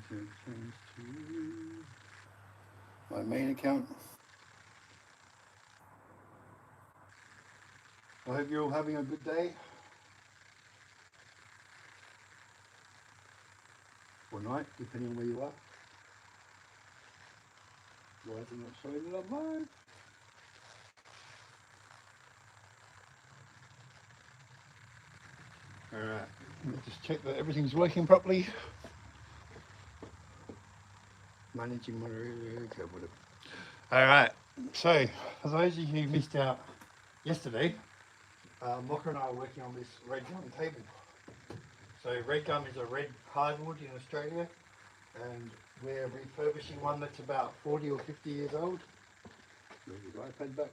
change to my main account. I hope you're all having a good day or night, depending on where you are. Why is it not showing it online? Alright, let me just check that everything's working properly. Managing my okay, whatever. Alright, so for those of you who missed out yesterday, Mocha and I are working on this red gum table. So red gum is a red hardwood in Australia, and we're refurbishing one that's about 40 or 50 years old. Move your iPad back.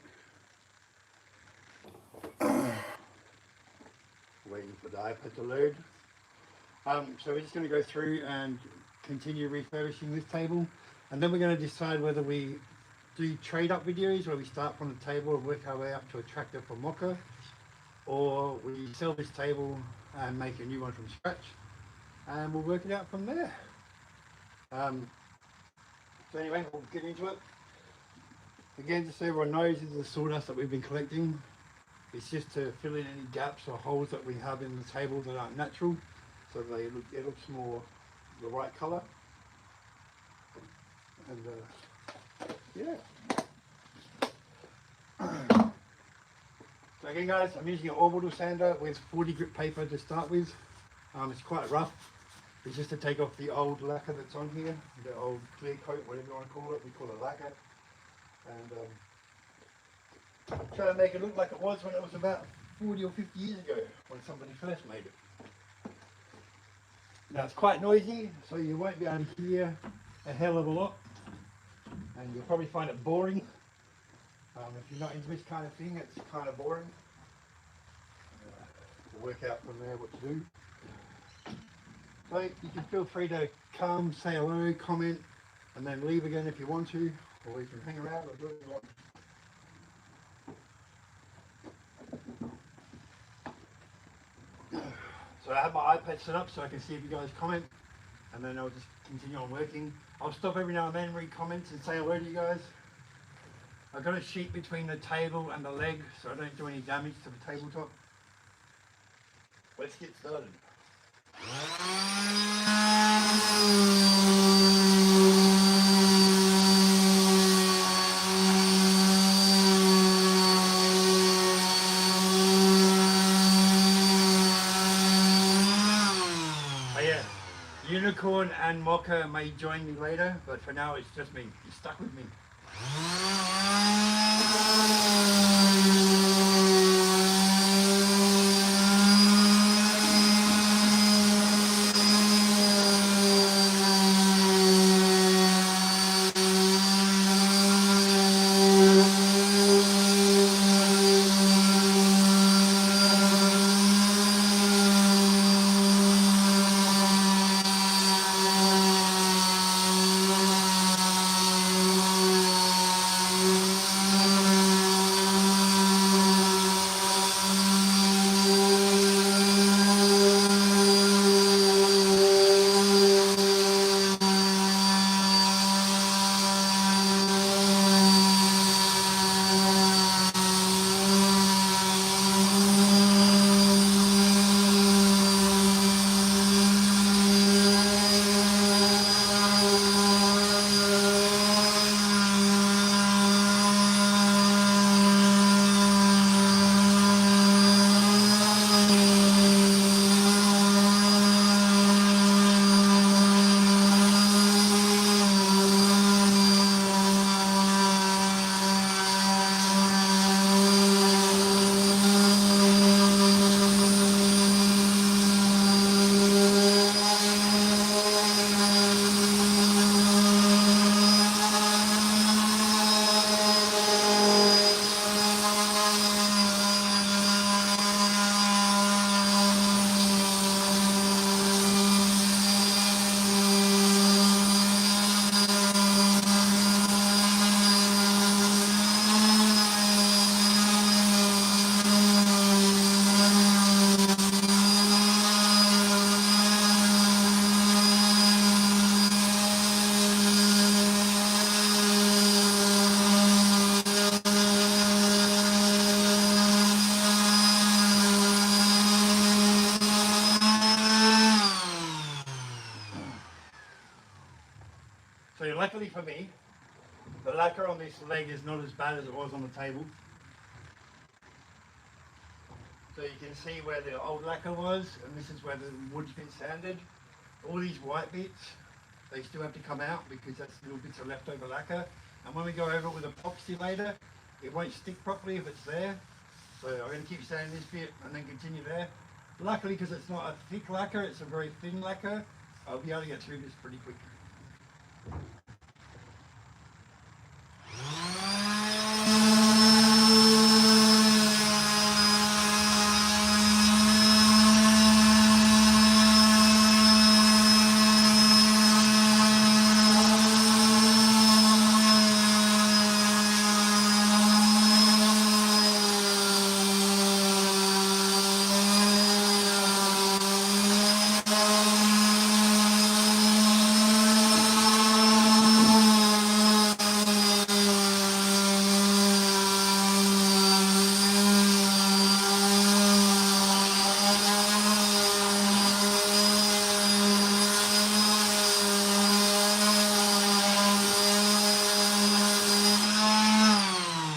Waiting for the iPad to load. So we're just going to go through and continue refurbishing this table, and then we're going to decide whether we do trade up videos where we start from the table and work our way up to a tractor for Mocha, or we sell this table and make a new one from scratch, and we'll work it out from there. So anyway, we'll get into it. Again, just so everyone knows, this is the sawdust that we've been collecting. It's just to fill in any gaps or holes that we have in the table that aren't natural, so it looks more the right colour. And yeah. So again guys, I'm using an orbital sander with 40 grit paper to start with. It's quite rough. It's just to take off the old lacquer that's on here, the old clear coat, whatever you want to call it. We call it lacquer. And try to make it look like it was when it was about 40 or 50 years ago, when somebody first made it. Now it's quite noisy, so you won't be able to hear a hell of a lot, and you'll probably find it boring. If you're not into this kind of thing, it's kind of boring. We'll work out from there what to do. So you can feel free to come, say hello, comment, and then leave again if you want to, or you can hang around or do what you want. So I have my iPad set up so I can see if you guys comment, and then I'll just continue on working. I'll stop every now and then, read comments and say hello to you guys. I've got a sheet between the table and the leg so I don't do any damage to the tabletop. Let's get started. Unicorn and Mocha may join me later, but for now it's just me. You're stuck with me. So luckily for me, the lacquer on this leg is not as bad as it was on the table. So you can see where the old lacquer was, and this is where the wood's been sanded. All these white bits, they still have to come out because that's little bits of leftover lacquer. And when we go over it with epoxy later, it won't stick properly if it's there. So I'm going to keep sanding this bit and then continue there. Luckily, because it's not a thick lacquer, it's a very thin lacquer, I'll be able to get through this pretty quick.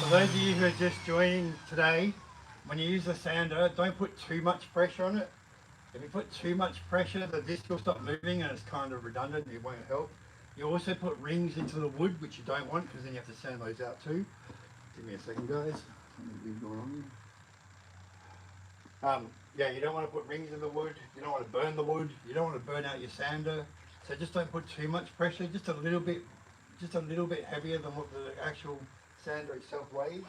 For those of you who are just joining today, when you use the sander, don't put too much pressure on it. If you put too much pressure, the disc will stop moving and it's kind of redundant and it won't help. You also put rings into the wood, which you don't want because then you have to sand those out too. Give me a second, guys. Something's going on here. Yeah, you don't want to put rings in the wood. You don't want to burn the wood. You don't want to burn out your sander. So just don't put too much pressure. Just a little bit heavier than what the actual sander itself weighs.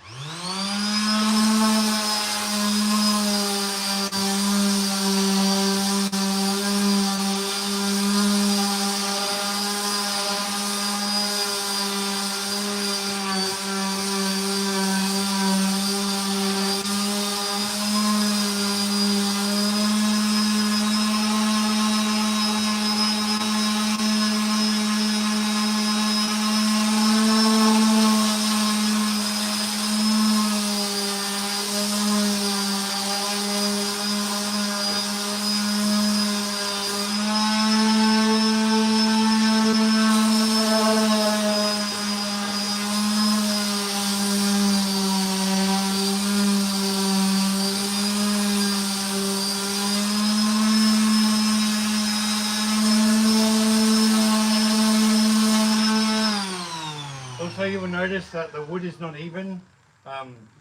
Also, you will notice that the wood is not even,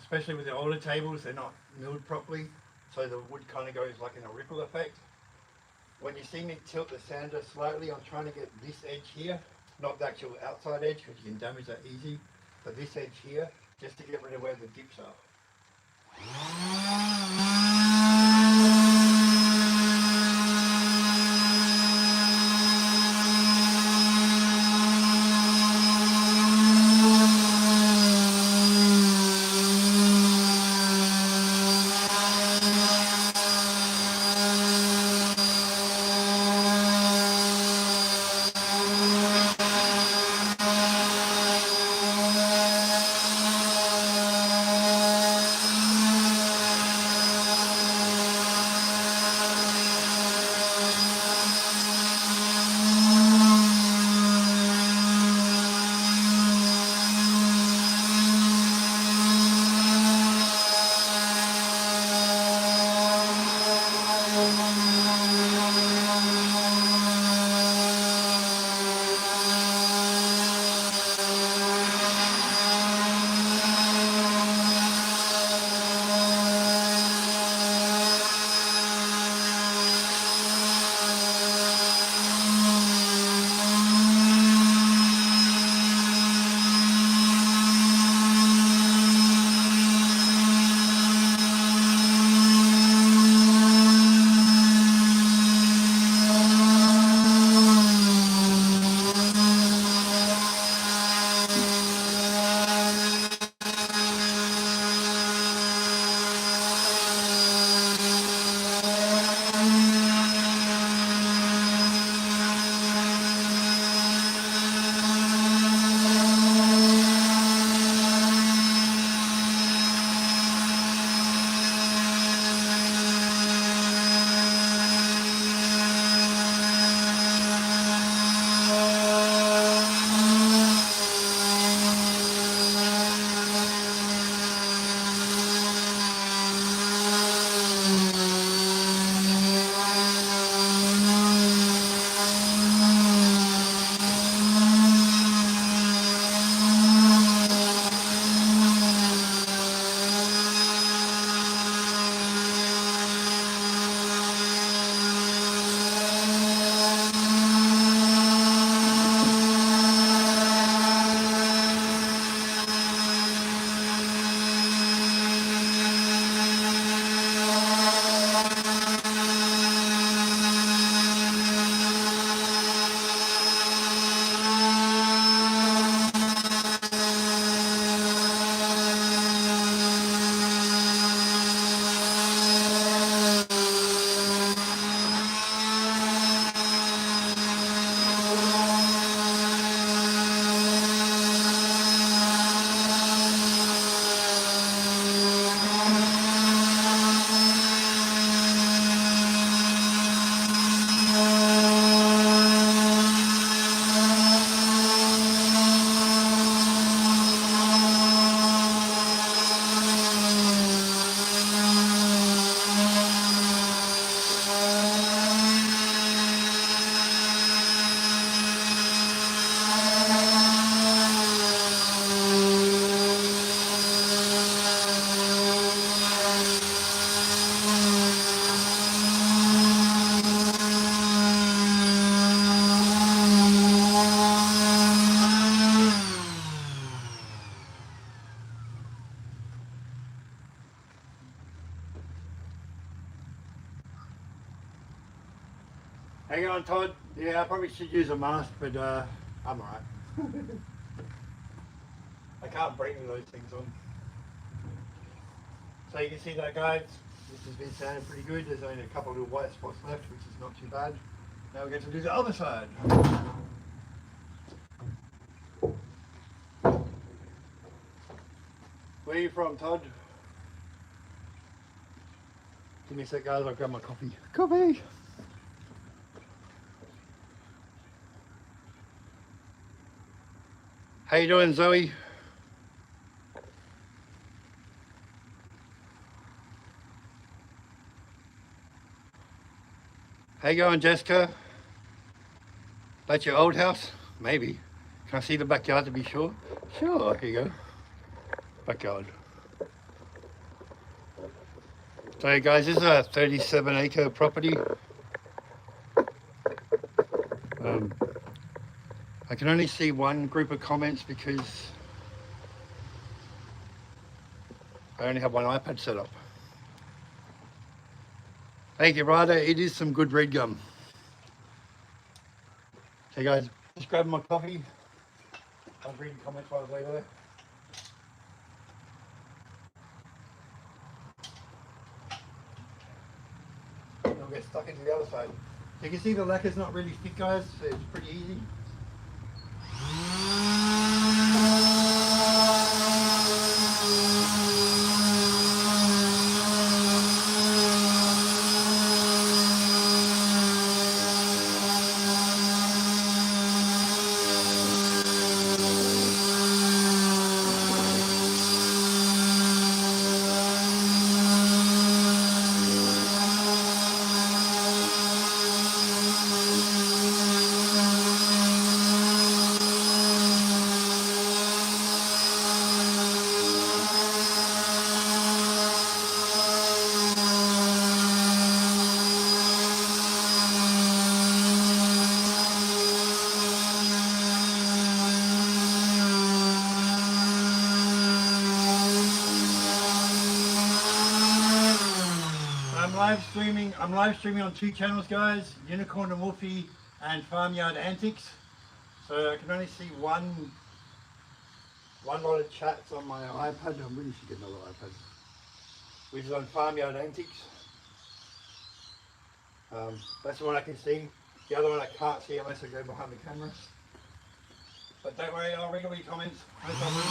especially with the older tables, they're not milled properly, so the wood kind of goes like in a ripple effect. When you see me tilt the sander slightly, I'm trying to get this edge here, not the actual outside edge, because you can damage that easy, but this edge here, just to get rid of where the dips are. Hang on, Todd. Yeah, I probably should use a mask, but I'm alright. I can't breathe with those things on. So you can see that, guys. This has been sounding pretty good. There's only a couple of little white spots left, which is not too bad. Now we get to do the other side. Where are you from, Todd? Give me a sec, guys. I'll grab my coffee. Coffee! How you doing, Zoe? How you going, Jessica? That's your old house? Maybe. Can I see the backyard to be sure? Sure, here you go. Backyard. So guys, this is a 37-acre property. I can only see one group of comments because I only have one iPad set up. Thank you, Ryder. It is some good red gum. Okay guys, just grabbing my coffee. I was reading comments while I was over there. And I'll get stuck into the other side. So you can see the lacquer's not really thick, guys, so it's pretty easy. I'm live streaming on 2 channels, guys, Unicorn and Wolfie and Farmyard Antics. So I can only see one lot of chats on my iPad. I really should get another iPad, which is on Farmyard Antics. That's the one I can see. The other one I can't see unless I go behind the camera. But don't worry, I'll read all your comments. No problem.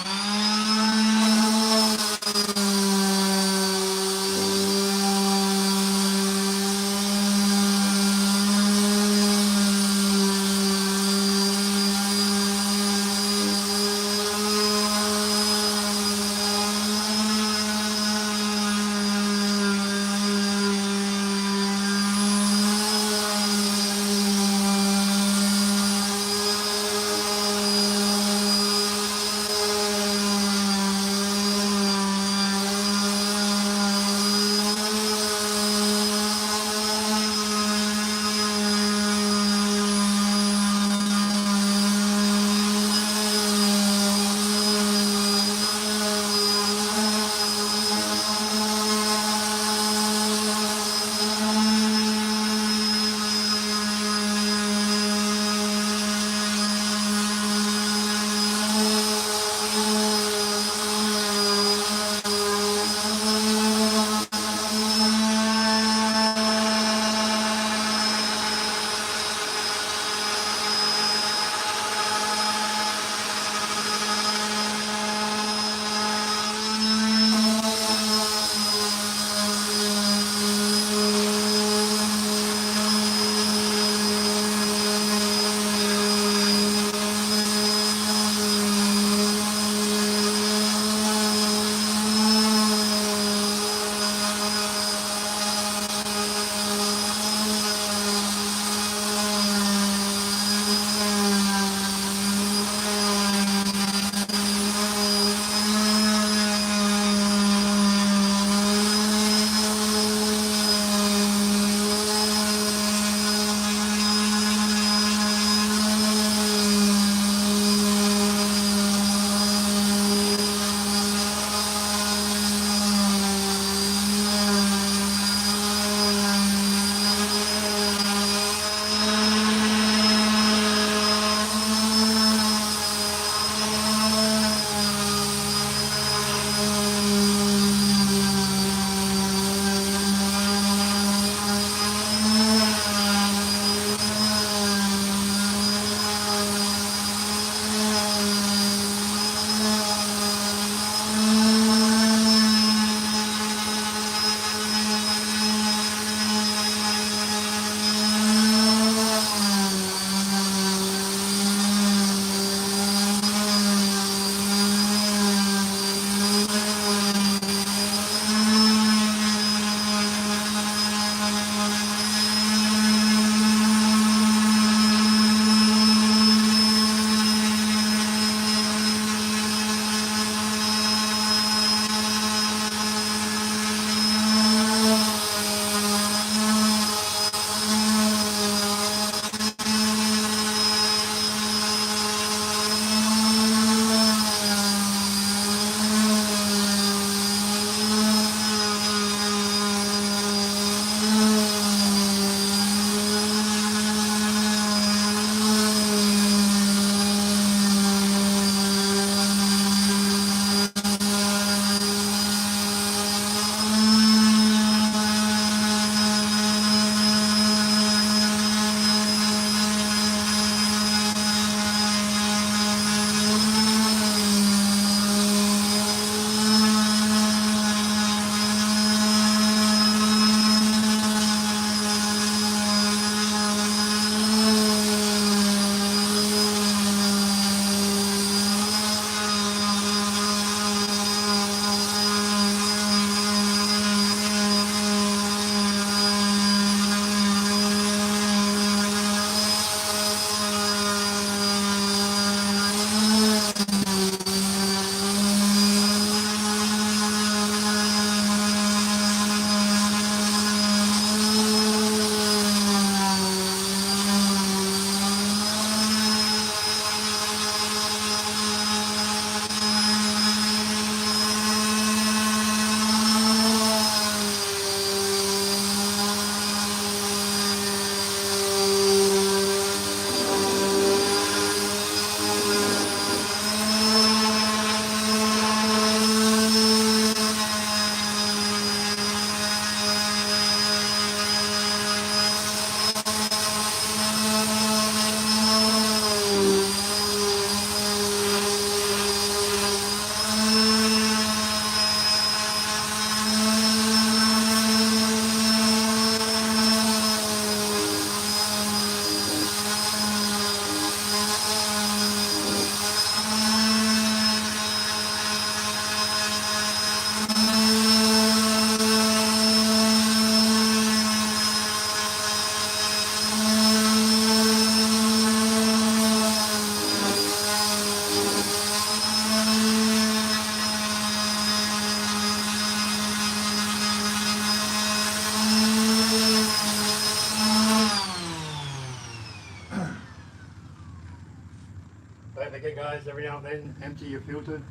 Don't forget guys, every now and then empty your filter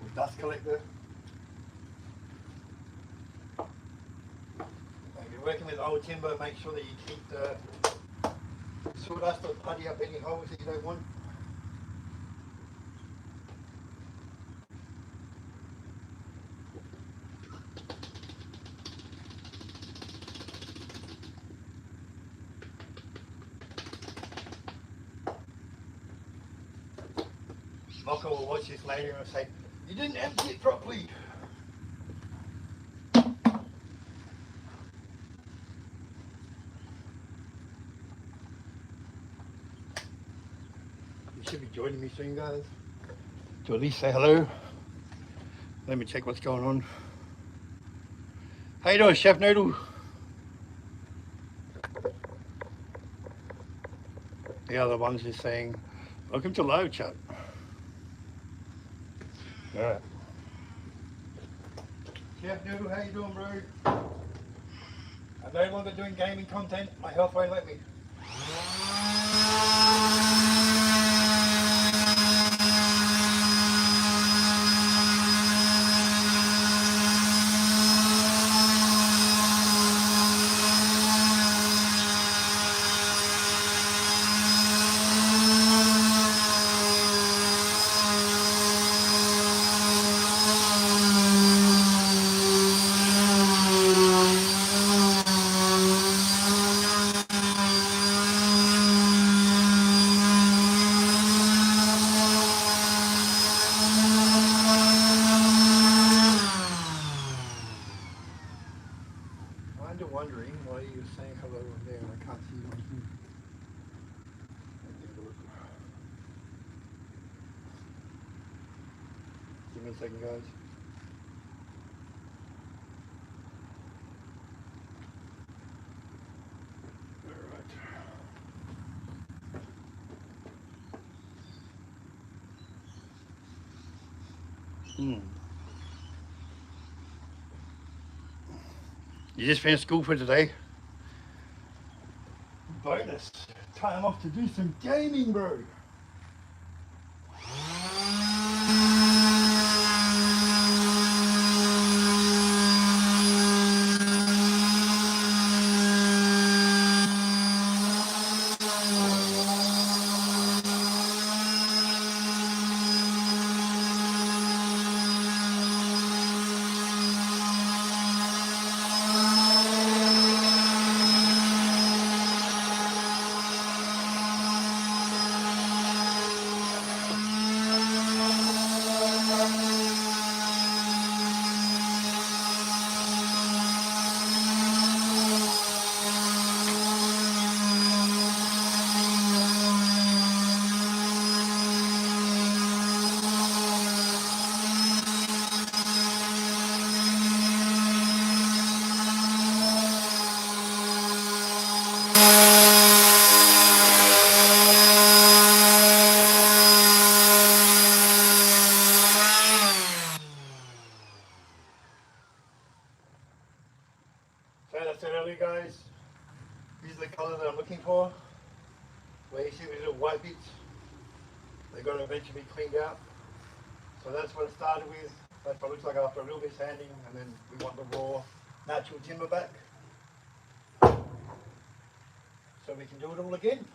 with dust collector. If you're working with old timber, make sure that you keep the sawdust or putty up any holes that you don't want. Mocha will watch this later and say, "You didn't empty it properly." You should be joining me soon, guys. To at least say hello. Let me check what's going on. How you doing, Chef Noodle? The other one's just saying, "Welcome to live chat." Alright. Chef Noodle, how you doing, bro? I'm no longer doing gaming content. My health won't let me. Wondering why you're saying hello over there and I can't see you on here. Give me a second, guys. Alright. You just finished school for today? Bonus. Time off to do some gaming, bro. So as I said earlier, guys, these are the colours that I'm looking for. Where you see these little white bits, they're going to eventually be cleaned out. So that's what it started with. That's what it looks like after a little bit of sanding, and then we want the raw natural timber back. So we can do it all again.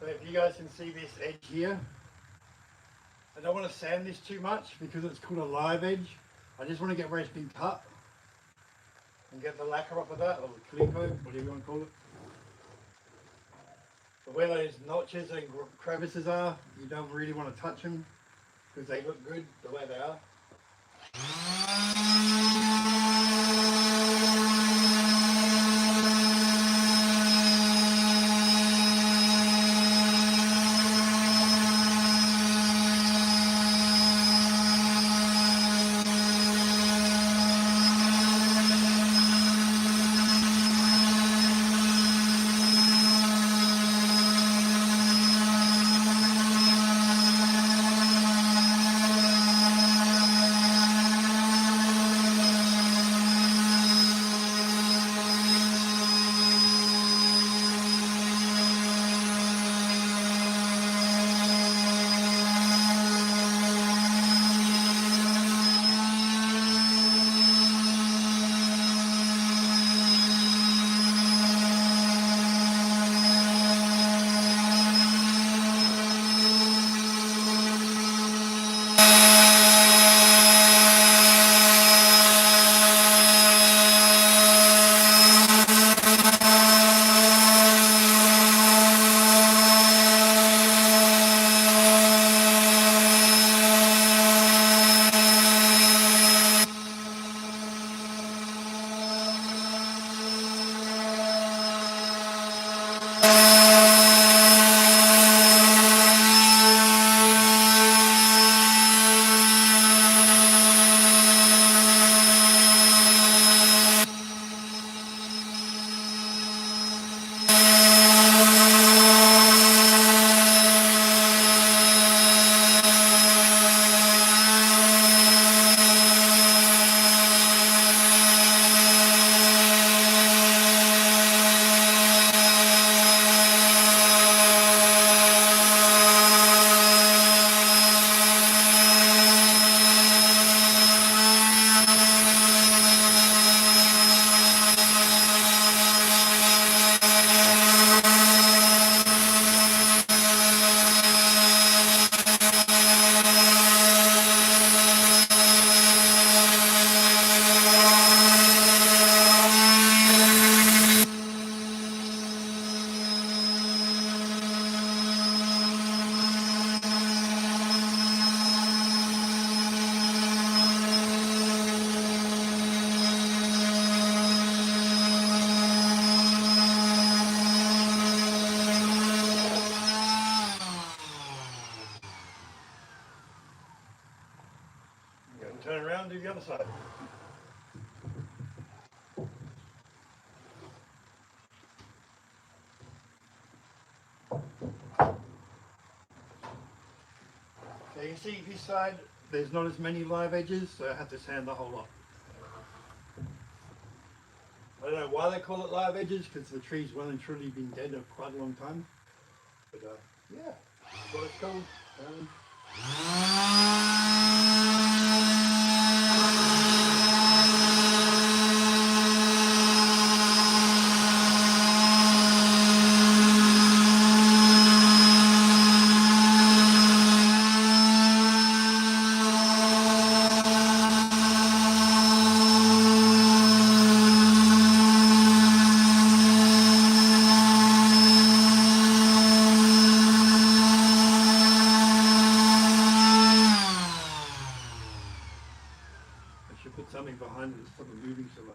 So if you guys can see this edge here, I don't want to sand this too much because it's called a live edge. I just want to get where it's been cut and get the lacquer off of that, or the calico, whatever you want to call it. But where those notches and crevices are, you don't really want to touch them because they look good the way they are. Turn around, do the other side. So you can see this side, there's not as many live edges, so I have to sand the whole lot. I don't know why they call it live edges, because the tree's well and truly been dead for quite a long time. But yeah, that's what it's called. Put something behind it, it's probably moving so much.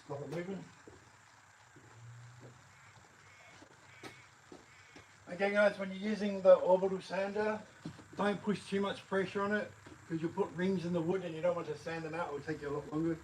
Stop it moving. Okay guys, when you're using the orbital sander, don't push too much pressure on it, because you'll put rings in the wood and you don't want to sand them out. It will take you a lot longer.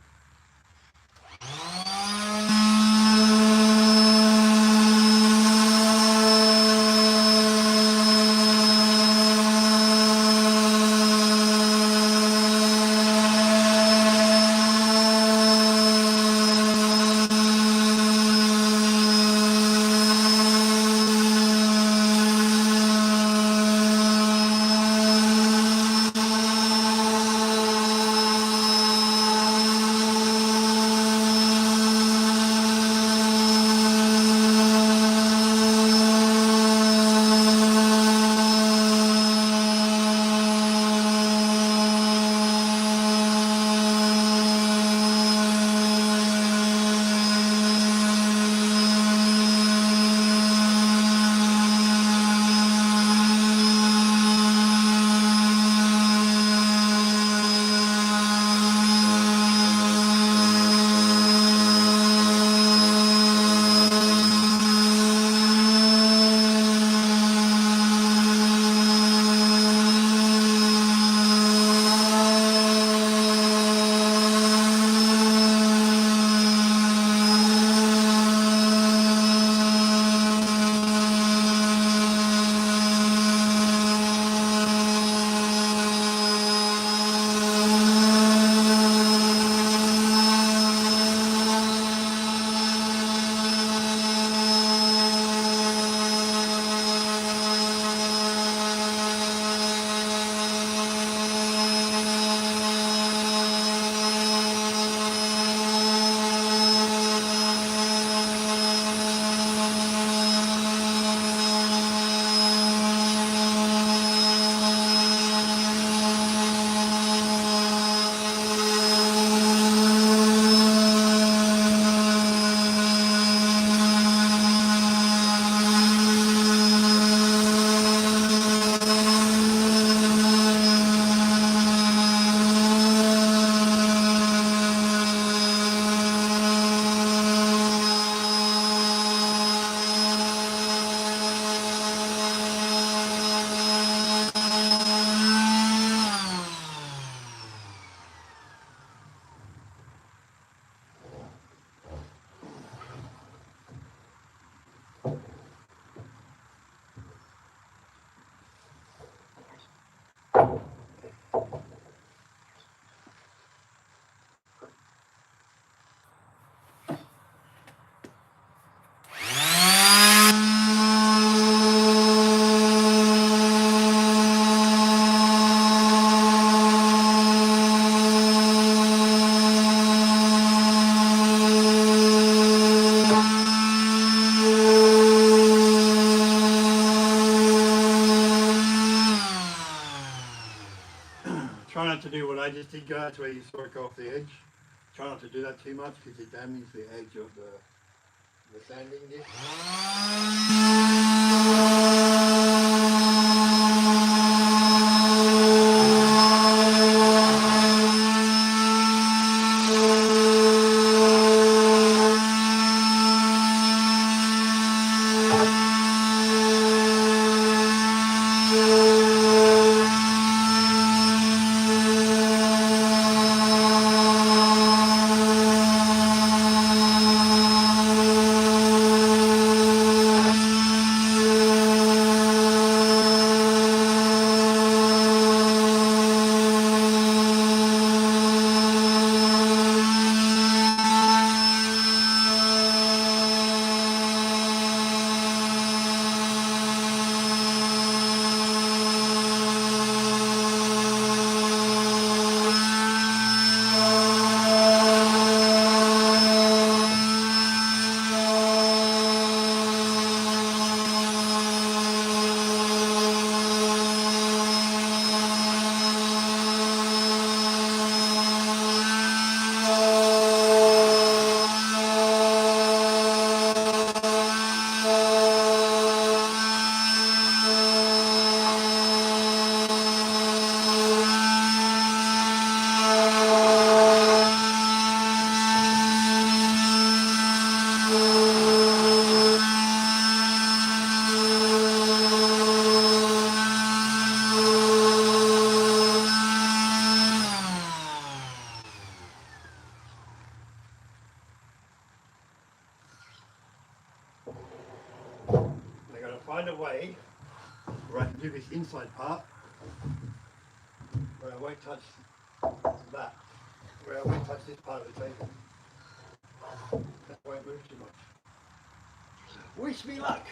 Try not to do what I just did, guys, where you sort of go off the edge. Try not to do that too much because it damages the edge of the sanding disc. I gotta find a way where I can do this inside part where I won't touch that, where I won't touch this part of the table. That won't move too much. Wish me luck!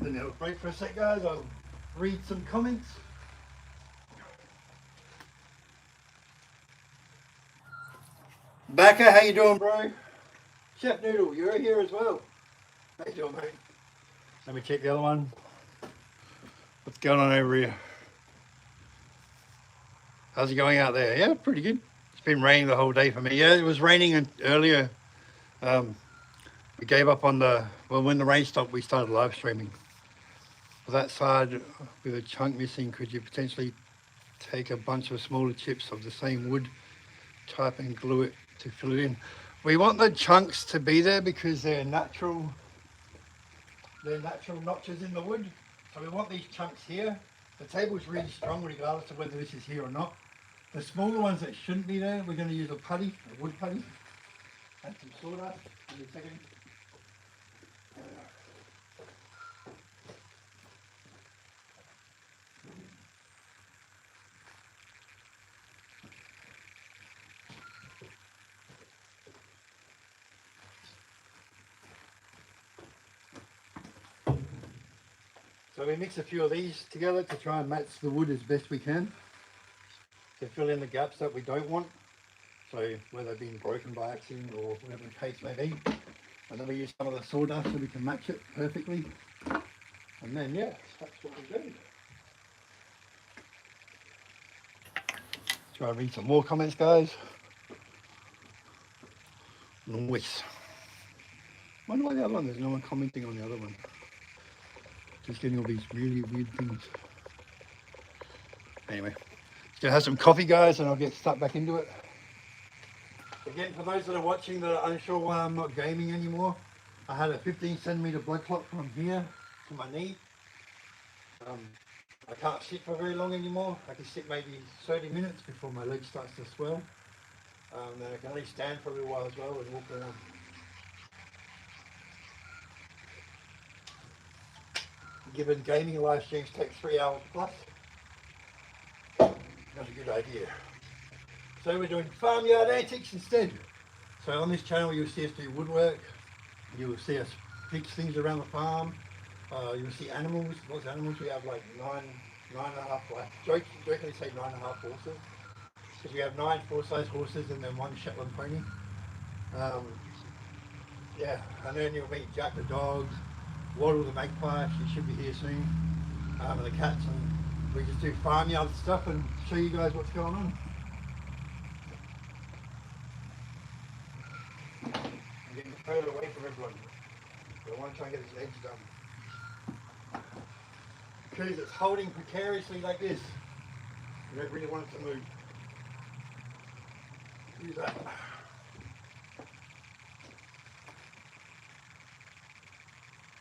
Then it'll break for a sec, guys. I'll read some comments. Backer, how you doing, bro? Chef Noodle, you're here as well. How you doing, mate? Let me check the other one. What's going on over here? How's it going out there? Yeah, pretty good. It's been raining the whole day for me. Yeah, it was raining earlier. We gave up on when the rain stopped, we started live streaming. For that side with a chunk missing, could you potentially take a bunch of smaller chips of the same wood type and glue it to fill it in? We want the chunks to be there because they're natural notches in the wood. So we want these chunks here. The table's really strong regardless of whether this is here or not. The smaller ones that shouldn't be there, we're going to use a putty, a wood putty, and some sawdust. Give me a second. So we mix a few of these together to try and match the wood as best we can to fill in the gaps that we don't want. So whether they've been broken by accident or whatever the case may be. And then we use some of the sawdust so we can match it perfectly. And then yeah, that's what we do. Try to read some more comments, guys. Nice. Wonder why the other one, there's no one commenting on the other one. Just getting all these really weird things. Anyway, just gonna have some coffee, guys, and I'll get stuck back into it. Again, for those that are watching that are unsure why I'm not gaming anymore, I had a 15 centimeter blood clot from here to my knee. I can't sit for very long anymore. I can sit maybe 30 minutes before my leg starts to swell. Then I can at least stand for a little while as well and walk around. Given gaming live streams take 3 hours plus, not a good idea. So we're doing farmyard antics instead. So on this channel you'll see us do woodwork, you'll see us fix things around the farm, you'll see animals, lots of animals. We have like nine and a half, like jokingly say 9.5 horses, because we have 9 full-size horses and then 1 Shetland pony. Yeah, and then you'll meet Jack the dog, Waddle the magpie, she should be here soon, and the cats, and we just do farmyard stuff and show you guys what's going on. I'm getting further away from everyone. I want to try and get this edge done. Because it's holding precariously like this. You don't really want it to move. Use that.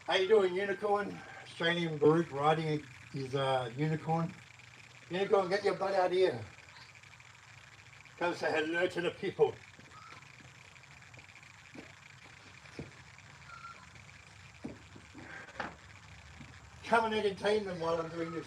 How you doing, Unicorn? Australian Baruch riding his Unicorn. Unicorn, get your butt out here. Come say hello to the people. Come and entertain them while I'm doing this.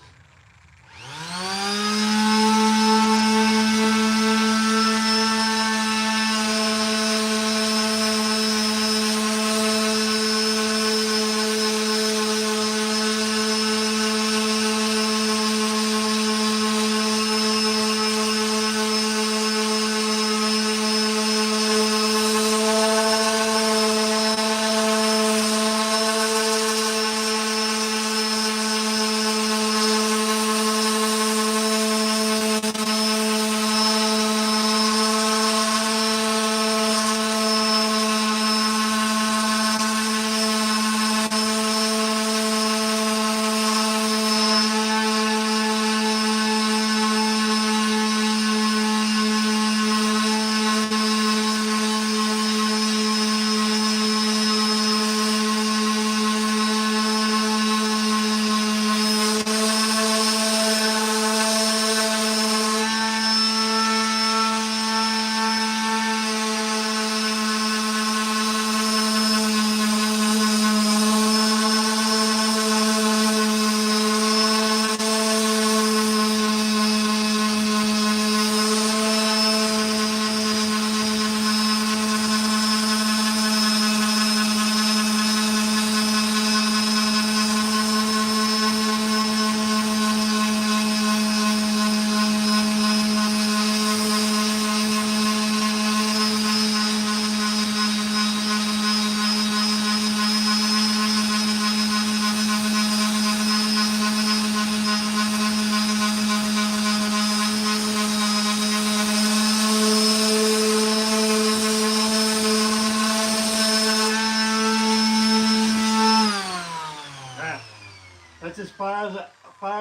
That's as far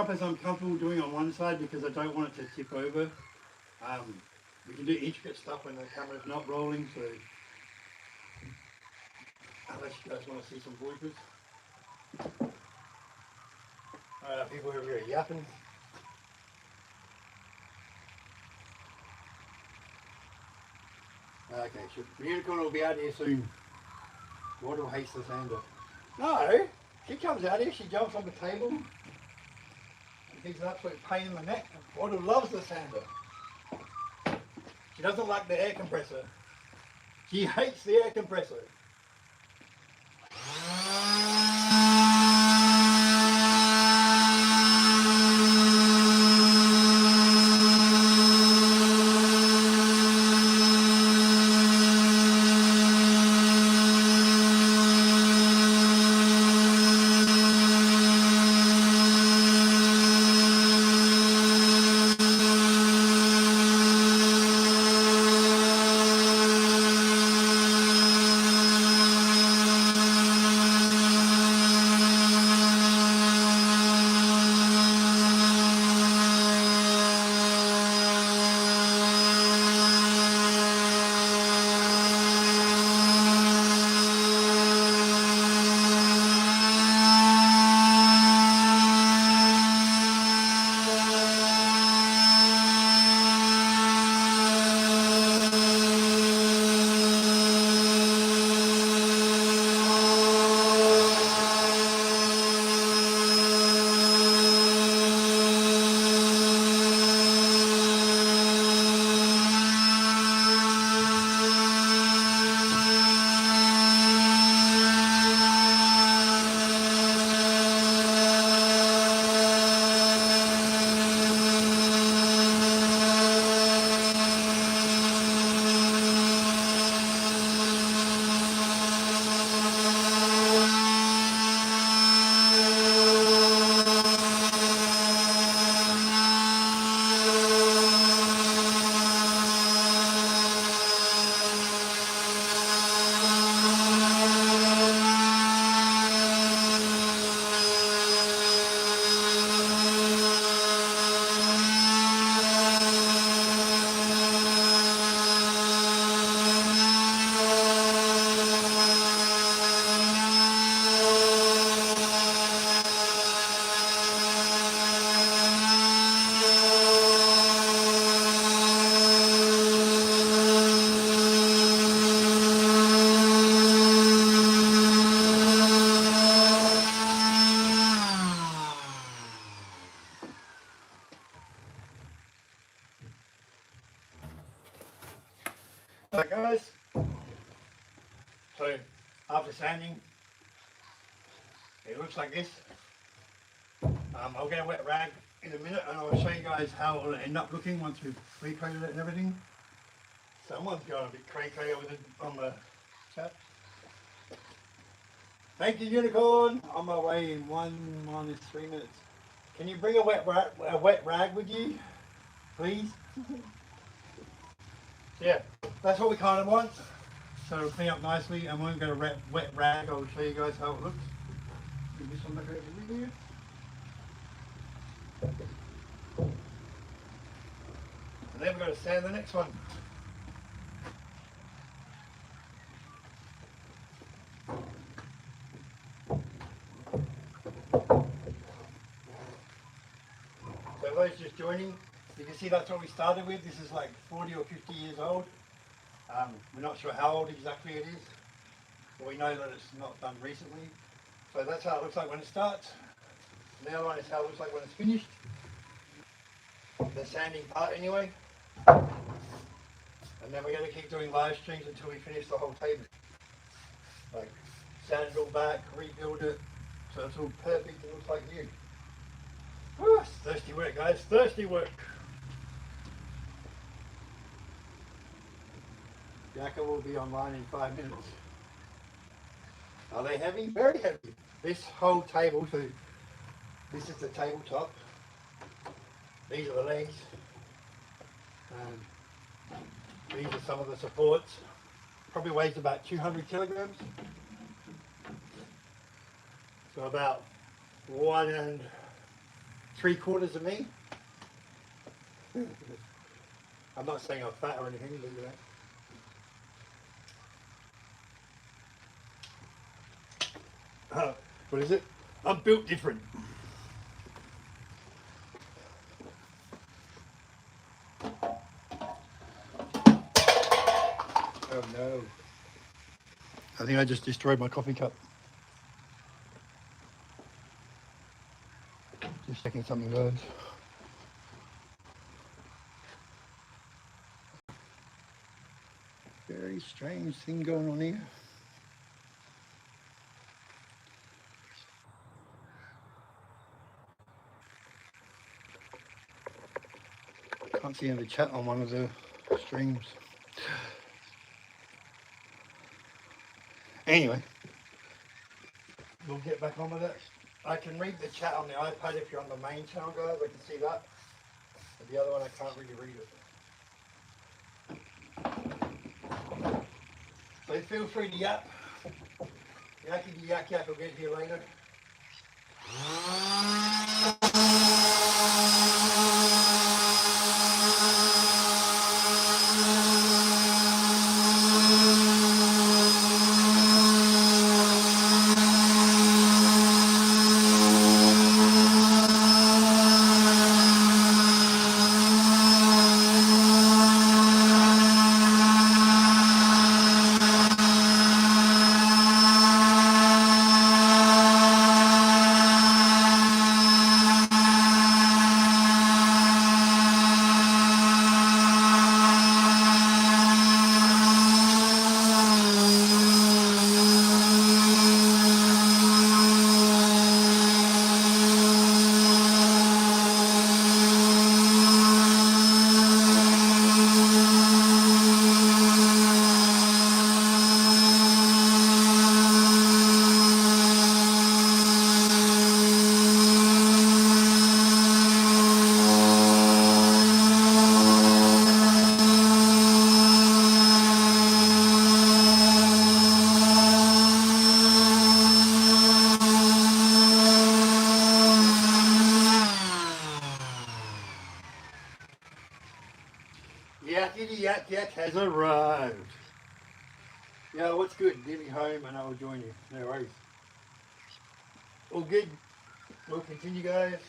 up as I'm comfortable doing on one side, because I don't want it to tip over. We can do intricate stuff when the camera's not rolling, so unless you guys want to see some bloopers. Alright, people over here yapping. Okay, sure. The unicorn will be out here soon. Waddle hates the sander. No! She comes out here, she jumps on the table. She thinks it's an absolute pain in the neck. Waddle loves the sander. She doesn't like the air compressor. She hates the air compressor. So after sanding, it looks like this. I'll get a wet rag in a minute and I'll show you guys how it will end up looking once we've recoated it and everything. Someone's got a bit cray-cray on the chat. Thank you, Unicorn. On my way in 1-3 minutes. Can you bring a wet rag with you, please? Yeah, that's what we kind of want. So it'll clean up nicely, and when we get a wet rag, I'll show you guys how it looks. Give this one back over here. And then we've got to sand the next one. So those just joining, you can see that's what we started with. This is like 40 or 50 years old. We're not sure how old exactly it is, but we know that it's not done recently. So that's how it looks like when it starts. And the other one is how it looks like when it's finished. The sanding part anyway. And then we're going to keep doing live streams until we finish the whole table. Like sand it all back, rebuild it, so it's all perfect and looks like new. Woo, it's thirsty work, guys, thirsty work. Yakka will be online in 5 minutes. Are they heavy? Very heavy. This whole table, so this is the tabletop. These are the legs. And these are some of the supports. Probably weighs about 200 kilograms. So about 1 3/4 of me. I'm not saying I'm fat or anything, but you know. What is it? I'm built different. Oh no. I think I just destroyed my coffee cup. Just checking something, guys. Very strange thing going on here. Can't see any chat on one of the streams. Anyway, we'll get back on with it. I can read the chat on the iPad if you're on the main channel, guys. I can see that. But the other one, I can't really read it. So feel free to yap. Yakky yak yak will get here later. Yakety yak yak has arrived. Yeah, what's good? Get me home and I will join you. No worries. All good. We'll continue, guys.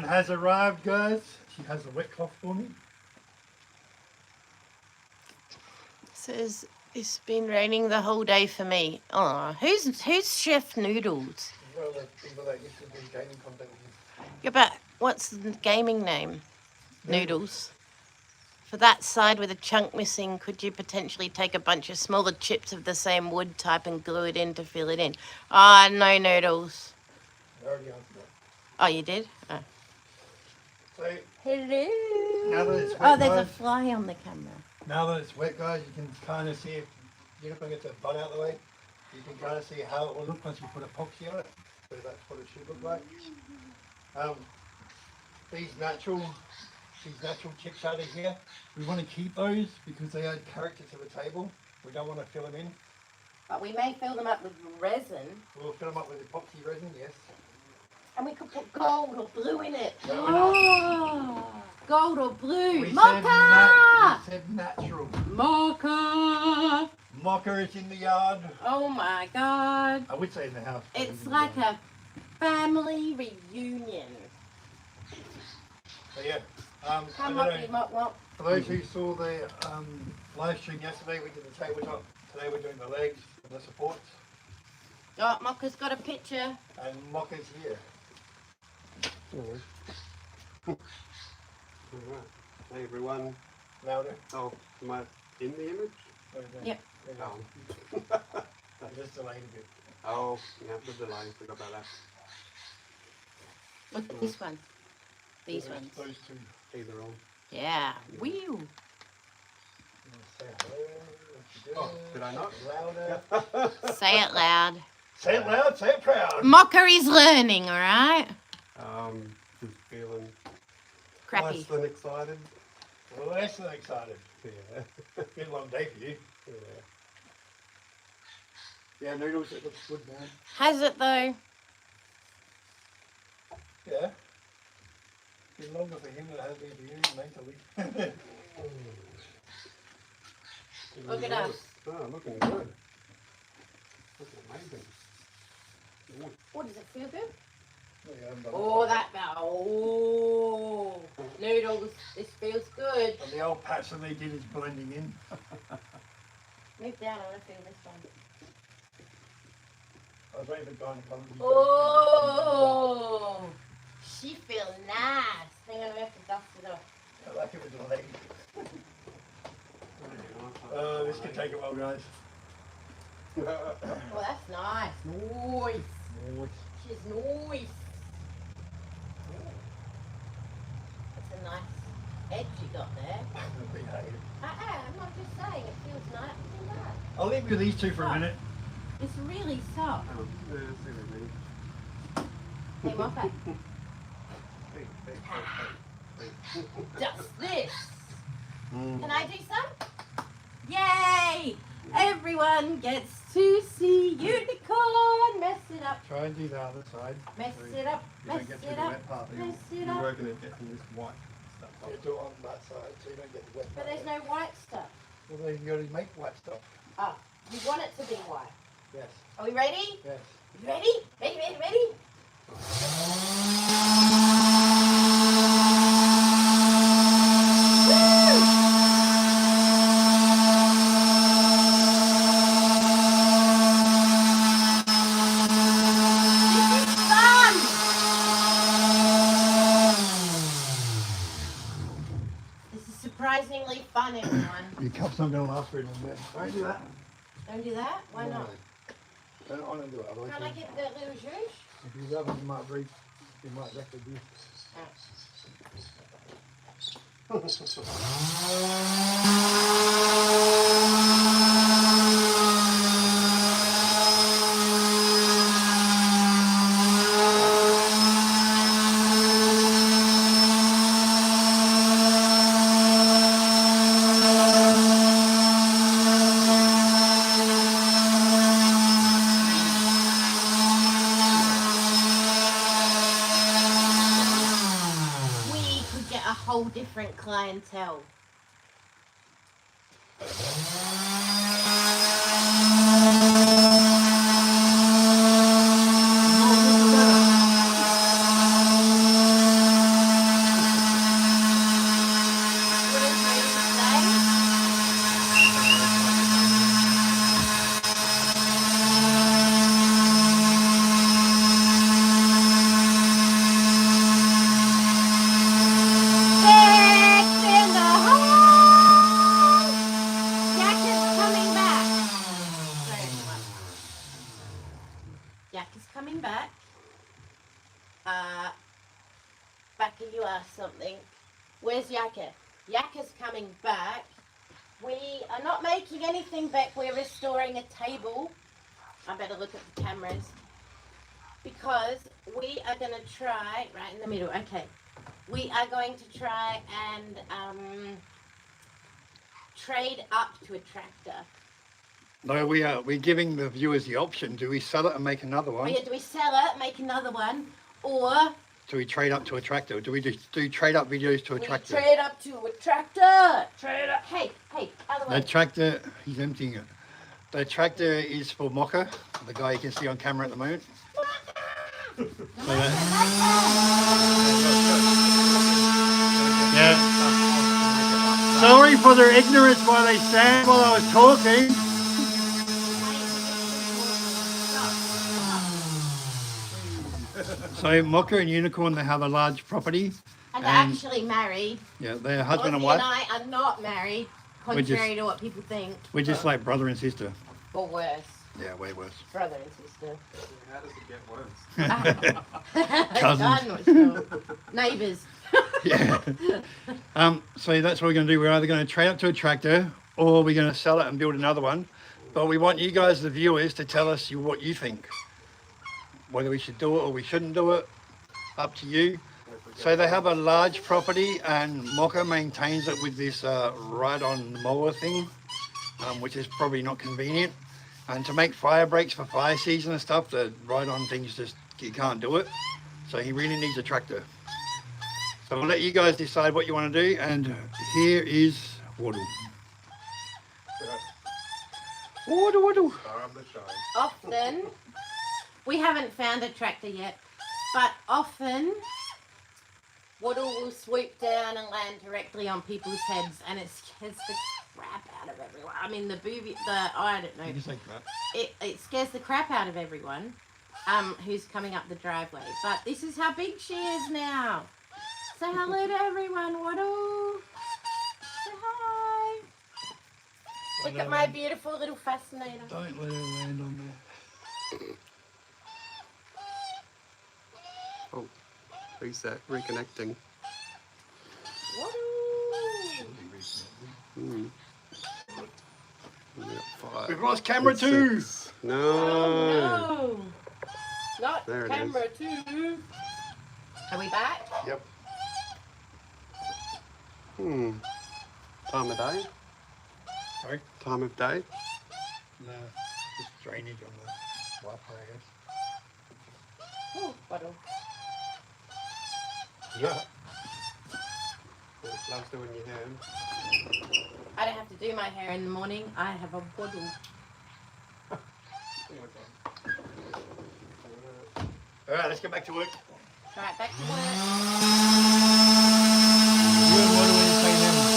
has arrived, guys. She has a wet cloth for me. Says it's been raining the whole day for me. Oh, who's Chef Noodles? Well, the people that used to do gaming content. Yeah, but what's the gaming name? Noodles. For that side with a chunk missing, could you potentially take a bunch of smaller chips of the same wood type and glue it in to fill it in? Ah, no Noodles. I already answered that. Oh, you did? Oh. So, Hello. now that it's wet, Oh, there's a guys, fly on the camera. now that it's wet, guys, you can kind of see if you're not going to get the bud out of the way. You can kind of see how it will look once you put epoxy on it. So that's what it should look like. These natural chips out of here, we want to keep those because they add character to the table. We don't want to fill them in. But we may fill them up with resin. We'll fill them up with epoxy resin, yes. And we could put gold or blue in it. No, Gold or blue. we Mocha! said natural. Mocha! Mocha is in the yard. Oh my God. I would say in the house. It's like a family reunion. So yeah. Come on, Mock. For those who saw the live stream yesterday, we did the tabletop. Today we're doing the legs and the supports. Oh, Mocha's got a picture. And Mocha's here. Alright. Hey everyone. Louder. Oh, am I in the image? Yep. Oh. Just delayed a bit. Oh, yeah, the delay. Forgot about that. Look at this one. These ones. Those two. Either on. Yeah. Whew. Say hello. Oh, did I not? Louder. Say it loud. Say it loud, say it proud. Mocha is learning, alright? Just feeling Crappy. less than excited. Well, less than excited. Yeah. Been a long day for you. Yeah. Yeah, Noodles, it looks good, man. Has it though? Yeah. Been longer for him than it has been for you, mentally. Look at us. Oh, looking good. Looking amazing. Oh, does it feel good? Yeah, Oh, that oh, Noodles, this feels good. and the old patch that they did is blending in. Move down, I want to feel this one. I was waiting for gynecology. Oh, she feels nice. Hang on, we have to dust it off. I like it with the leg. This could take a while, guys. Oh, that's nice. Nice. She's nice. That's a nice edge you got there. I'm not just saying, it feels nice. It feels nice. I'll leave you with these two for a minute. It's really soft. Oh, yeah, see what I mean. Hey, Mocha. Hey. Just this. Can I do some? Yay! Everyone gets to see unicorn. Mess it up. Try and do the other side. Mess so it up. you Mess don't get to it the up. wet part. Mess it You're up. working at getting this white stuff You off. do it on that side so you don't get the wet But part. there's no white stuff. Well, then you already make white stuff. Oh, you want it to be white. Yes. Are we ready? Yes. You ready? Ready? Surprisingly fun, everyone. Your cup's not going to last very long there. Don't do that. Don't do that? Why not? Don't do it. Otherwise Can't I get the little juice? if you love it, you might breathe. You might actually do. We could get a whole different clientele. Yakka's coming back. We are not making anything back. We're restoring a table. I better look at the cameras. Because we are going to try, right in the middle, okay. We are going to try and trade up to a tractor. No, we're giving the viewers the option. Do we sell it and make another Oh one? yeah, do we sell it, make another one, or Do we trade up to a tractor? Do we just do trade up videos to a we tractor? trade up to a tractor? Trade up. Hey, other The way. tractor, he's emptying it. The tractor is for Mocha, the guy you can see on camera at the moment. Yeah. Sorry for their ignorance while they sang while I was talking. So Mocha and Unicorn, they have a large property. And actually married. Yeah, they're husband and Lottie wife. and I are not married, contrary to what people think. We're just like brother and sister. Or worse. Yeah, way worse. Brother and sister. How does it get worse? Cousins. Neighbours. Yeah. So that's what we're going to do. We're either going to trade up to a tractor or we're going to sell it and build another one. But we want you guys, the viewers, to tell us what you think. Whether we should do it or we shouldn't do it. Up to you. So they have a large property and Mocha maintains it with this ride-on mower thing, which is probably not convenient. And to make fire breaks for fire season and stuff, the ride-on things just, you can't do it. So he really needs a tractor. So we'll let you guys decide what you want to do. And here is Waddle. Waddle, Waddle. Star of the show. Often, we haven't found a tractor yet, but often Waddle will swoop down and land directly on people's heads, and it scares the crap out of everyone. I mean, I don't know. You can say crap. It scares the crap out of everyone who's coming up the driveway. But this is how big she is now. Say hello to everyone, Waddle. Say hi. Look at my beautiful little fascinator. Don't let her land on there. Oh, reset, reconnecting. Waddle. Mm. We've lost camera two. No. Oh, no. Not There it camera two. Are we back? Yep. Time of day? Sorry? Time of day? No, just drainage on the Wi-Fi, I guess. Oh, Waddle. Yeah. Loves doing your hair. I don't have to do my hair in the morning. I have a Waddle. All right, let's get back to work. Right, back to work. You and Waddle in the same room.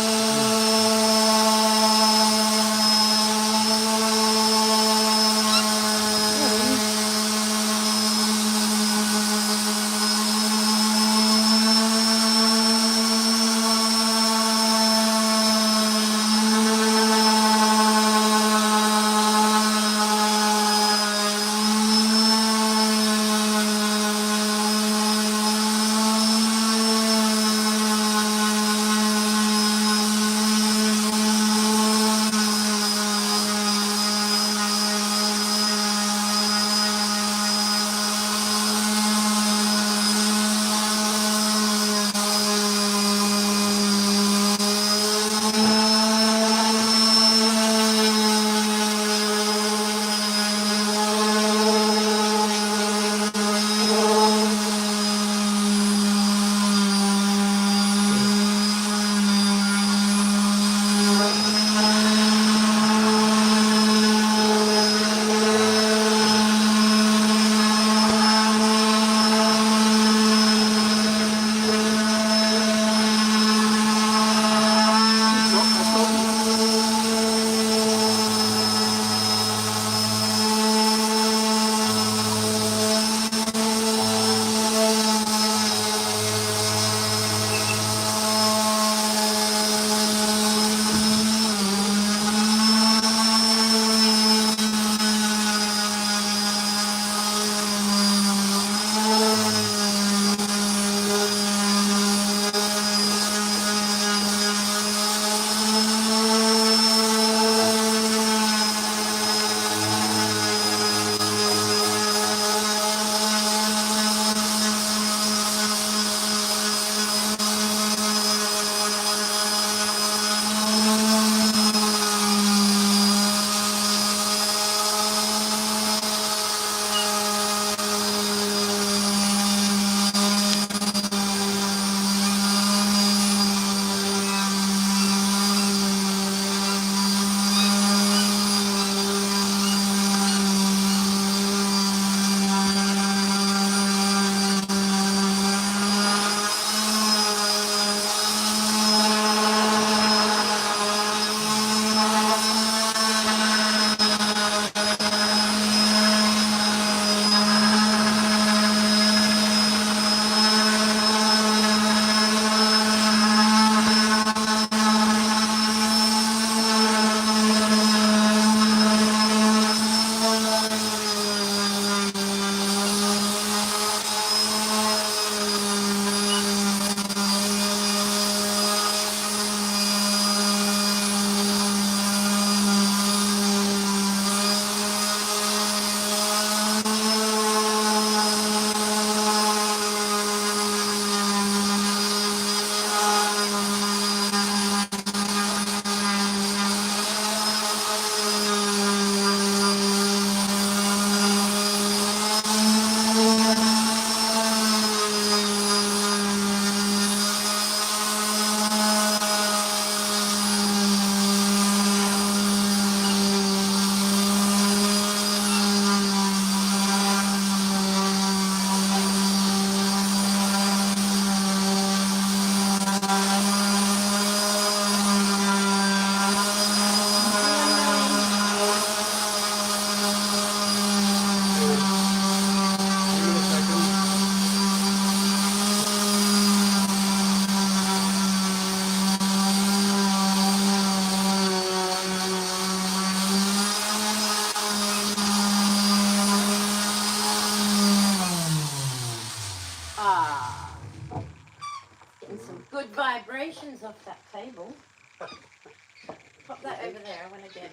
There, I want to get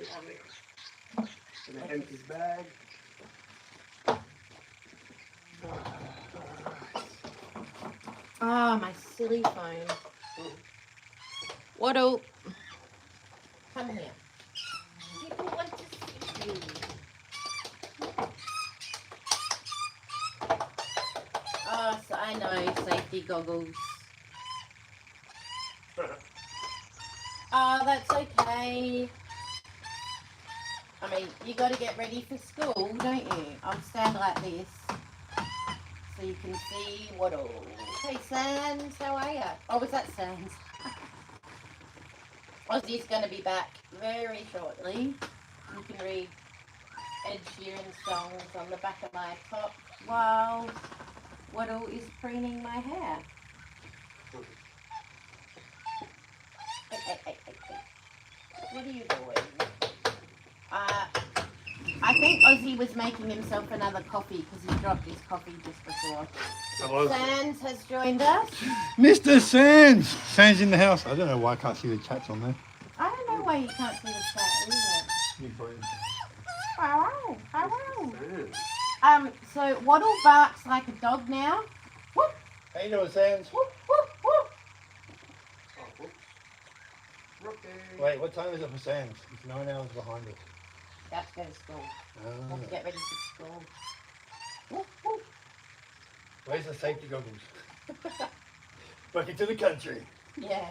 In an empty bag. Oh, my silly phone. Waddle. Come here. People want to see you. Oh, so I know, safety goggles. Oh, that's okay. I mean, you got to get ready for school, don't you? I'll stand like this so you can see Waddle. Hey, Sans, how are you? Oh, was that Sans? Ozzy's going to be back very shortly. You can read Ed Sheeran songs on the back of my top while Waddle is preening my hair. Hey. What are you doing? I think Ozzy was making himself another coffee because he dropped his coffee just before. Hello. Sans has joined us. Mr. Sands! Sands in the house. I don't know why I can't see the chats on there. I don't know why you can't see the chat either. You probably- So Waddle barks like a dog now. Whoop, How you doing, Sands? whoop, whoop, whoop. Oh, whoops. Rookie. Wait, what time is it for Sands? It's 9 hours behind us. Got to go to school. Ah. Have to get ready for school. Whoop, whoop. Where's the safety goggles? Back into the country. Yeah.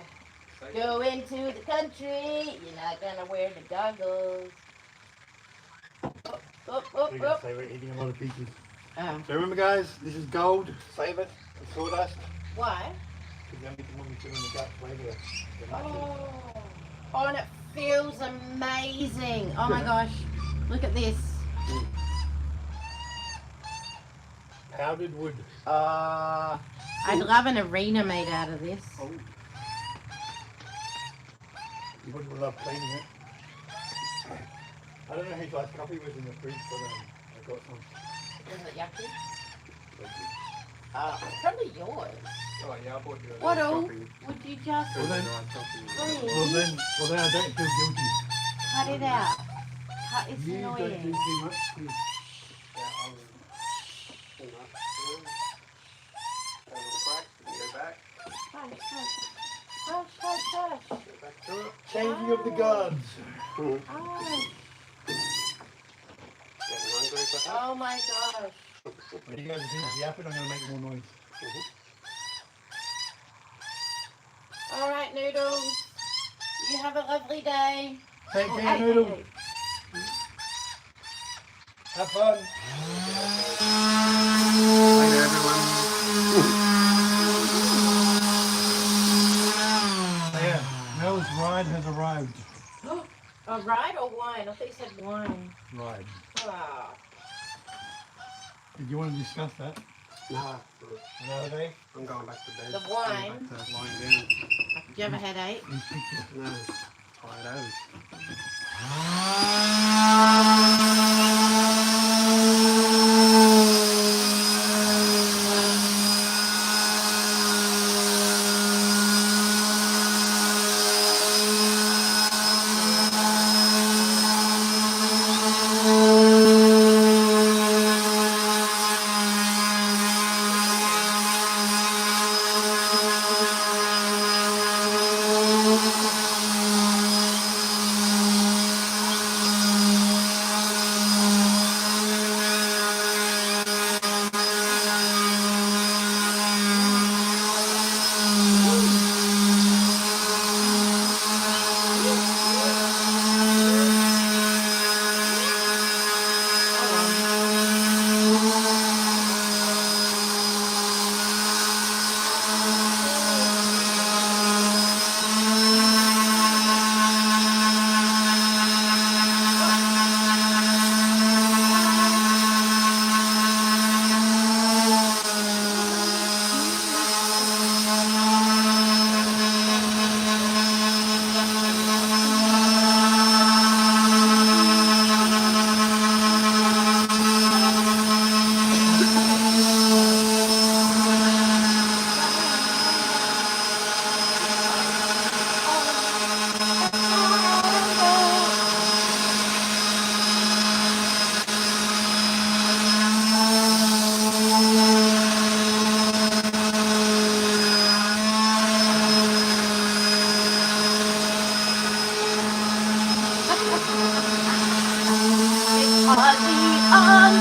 Go into the country. You're not gonna wear the goggles. Whoop, whoop, whoop, We're whoop. say we're eating a lot of pieces. Oh. So remember, guys, this is gold. Save it. It's sawdust. Why? Because then we can when we put it in the gut later. Oh, and it feels amazing. Oh my gosh. Look at this. Powdered wood. I'd love an arena made out of this. Oh. You would love cleaning it. I don't know whose last coffee was in the fridge, but I got some. Is it yucky? Probably yours. Oh, yeah, I bought you a What nice else? coffee. Would you just Well, then- please Well then I don't feel guilty. cut it out? It's You don't annoying. do too much. Please. Yeah, I'll pull that through. Have a little crack, we can go back. Hush. Go back to it. Changing of the guards. Oh, Getting hungry for that. oh my gosh. When you guys are finished yapping, I'm going to make more noise. All right, Noodles. You have a lovely day. Take Oh, care, hey, Noodle. hey. Have fun. Later, everyone. Yeah, Mel's ride has arrived. A ride or wine? I thought you said wine. Ride. Ah. Did you want to discuss that Nah, another day? I'm going back to bed. The wine. I'm back to lying down. Do you have a headache? These pictures. No, tired Ozzy on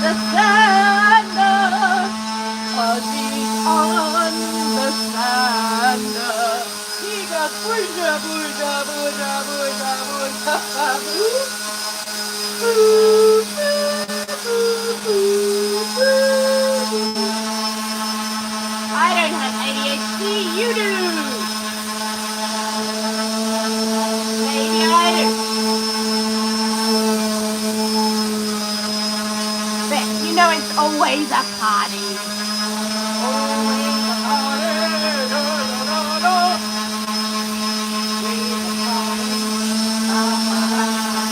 the sander. Ozzy on the sander. He goes booja booja booja booja booja boo. Boo, boo, boo, boo. I don't have ADHD, you do. Maybe I do. But you know it's always a party. Always a party. Da, da, da, da. Always a party.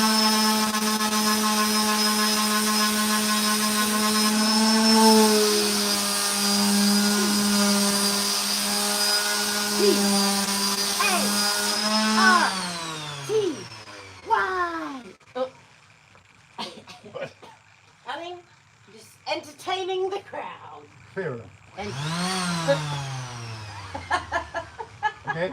P-A-R-T-Y. Oh. Nothing. Just entertaining the crowd. Fair enough. And Okay.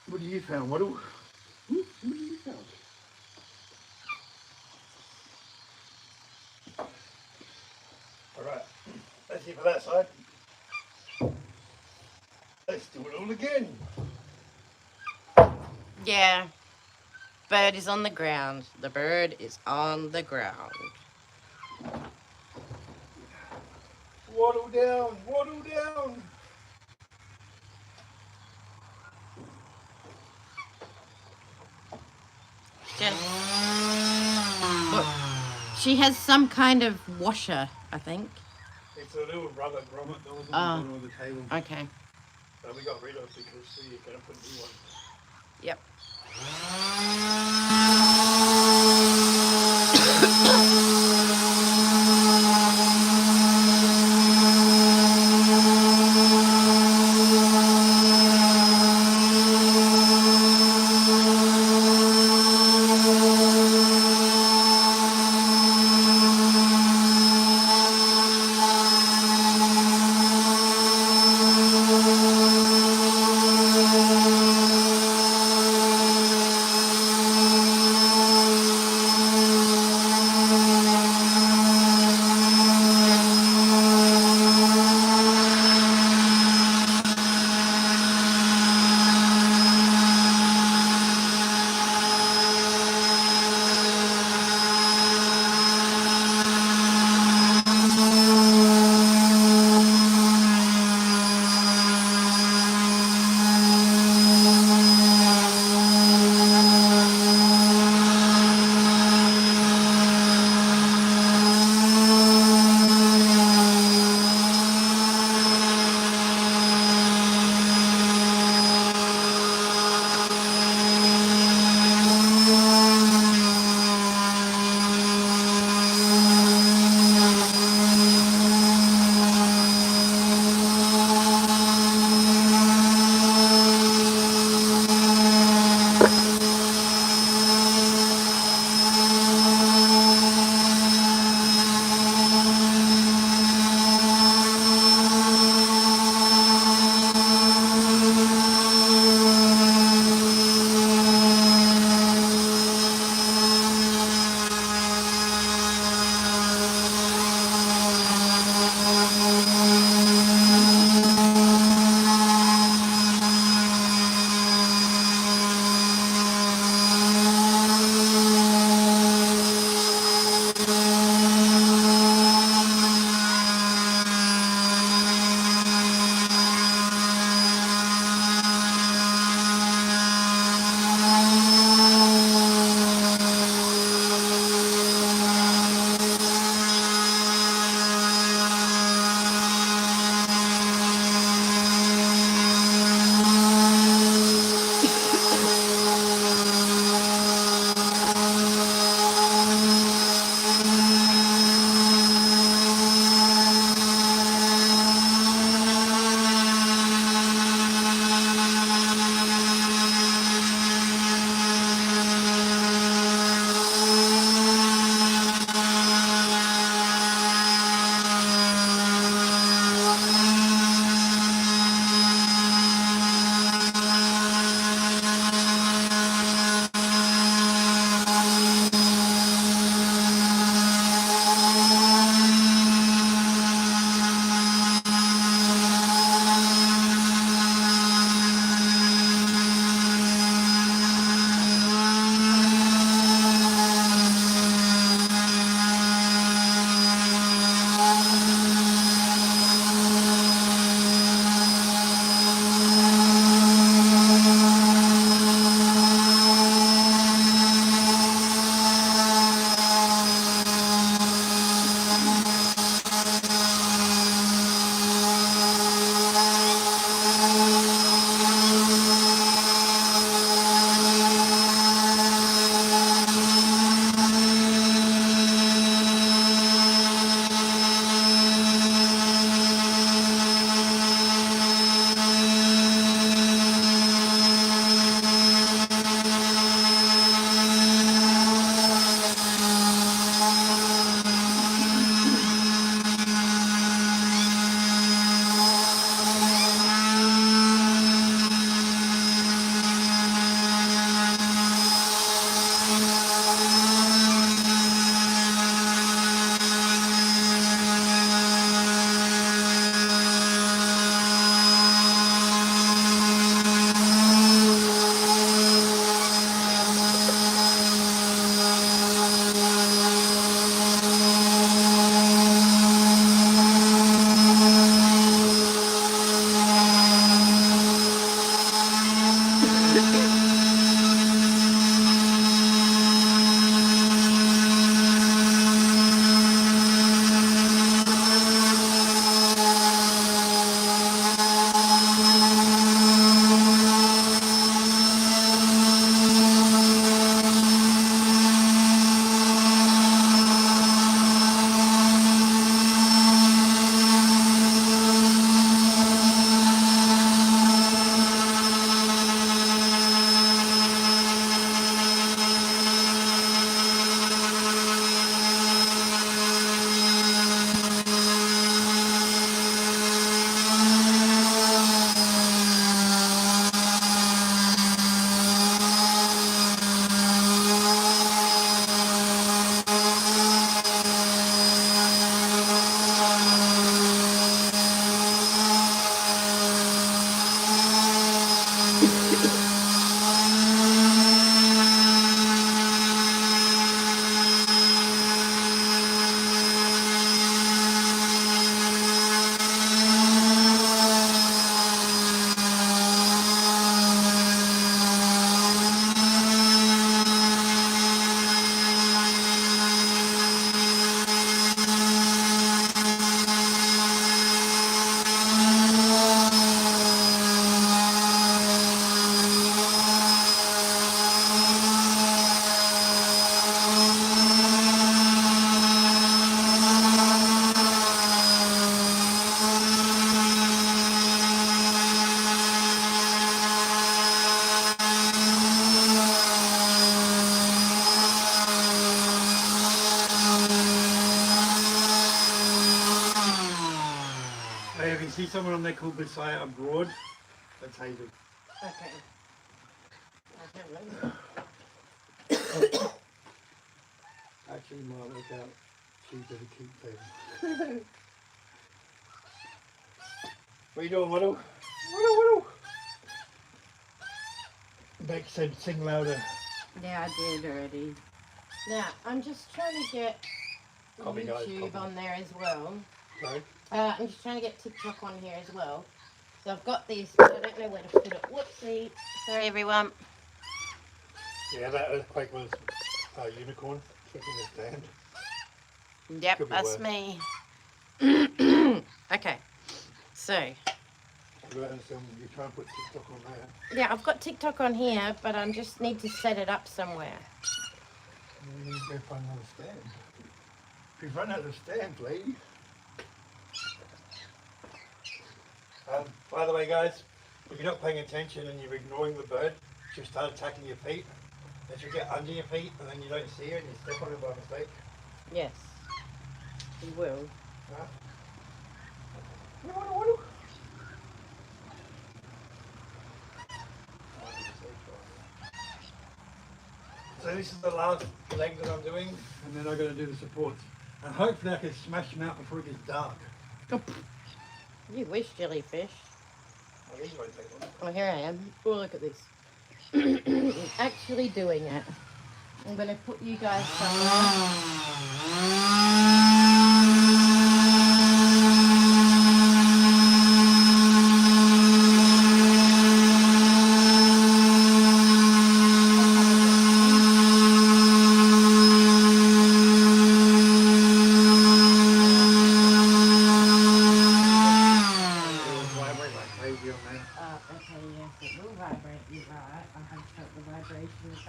What have you found, Waddle? What have you found? Alright, that's it for that side. Let's do it all again. yeah. Bird is on the ground. The bird is on the ground. Waddle down, waddle down. Look, she has some kind of washer, I think. It's a little rubber grommet that was on the Oh. bottom of the table. Okay. That we got rid of because you're going to put a new one. Yep. see someone on there called Messiah Abroad? That's Hazel. Okay. Actually, might work out cheaper to keep them. What are you doing, Waddle? Waddle. Beck said sing louder. Yeah, I did already. Now, I'm just trying to get Copy, guys, YouTube copy. on there as well. Sorry? I'm just trying to get TikTok on here as well. So I've got these, but I don't know where to put it. Whoopsie. Sorry, everyone. Yeah, that earthquake was a unicorn kicking the stand. Yep, Could be that's worse. me. Okay. So, You're trying to put TikTok on there. yeah, I've got TikTok on here, but I just need to set it up somewhere. You need to go find another stand. We've run out of stands, lady. By the way, guys, if you're not paying attention and you're ignoring the bird, she'll start attacking your feet. Then she'll get under your feet and then you don't see her and you step on her by mistake. Yes, you will. Huh? So this is the last leg that I'm doing, and then I've got to do the supports. And hopefully I can smash them out before it gets dark. You wish, jellyfish. Well, these won't take long. Oh, here I am. Oh, look at this. I'm actually doing it. I'm going to put you guys somewhere. Crazy on there. Okay, yes, it will vibrate. You're right. I have felt the vibration of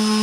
that.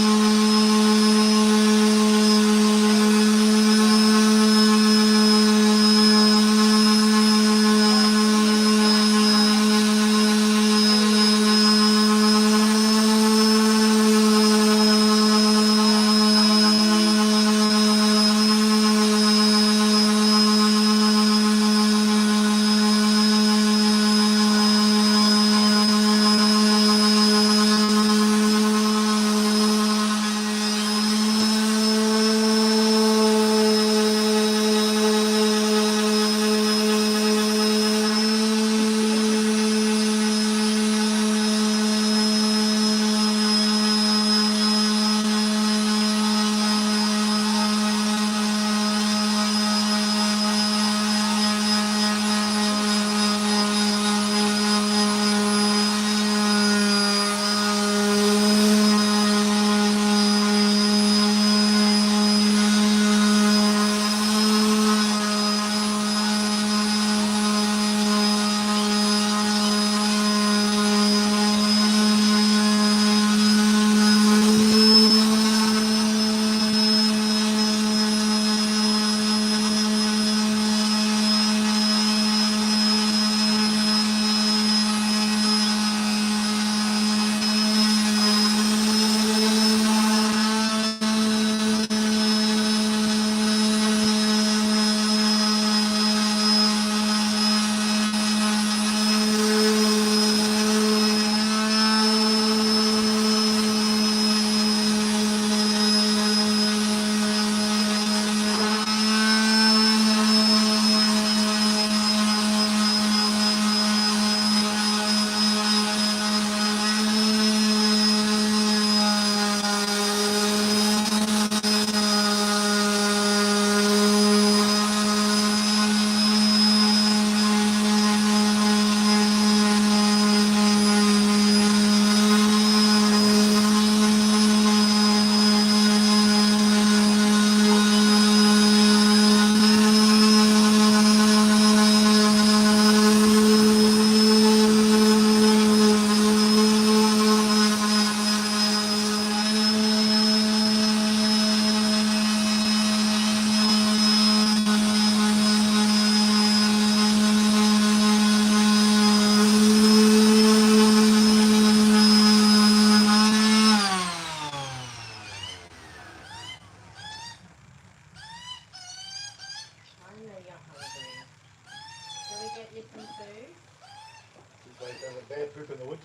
She's like, there's a bear poop in the woods.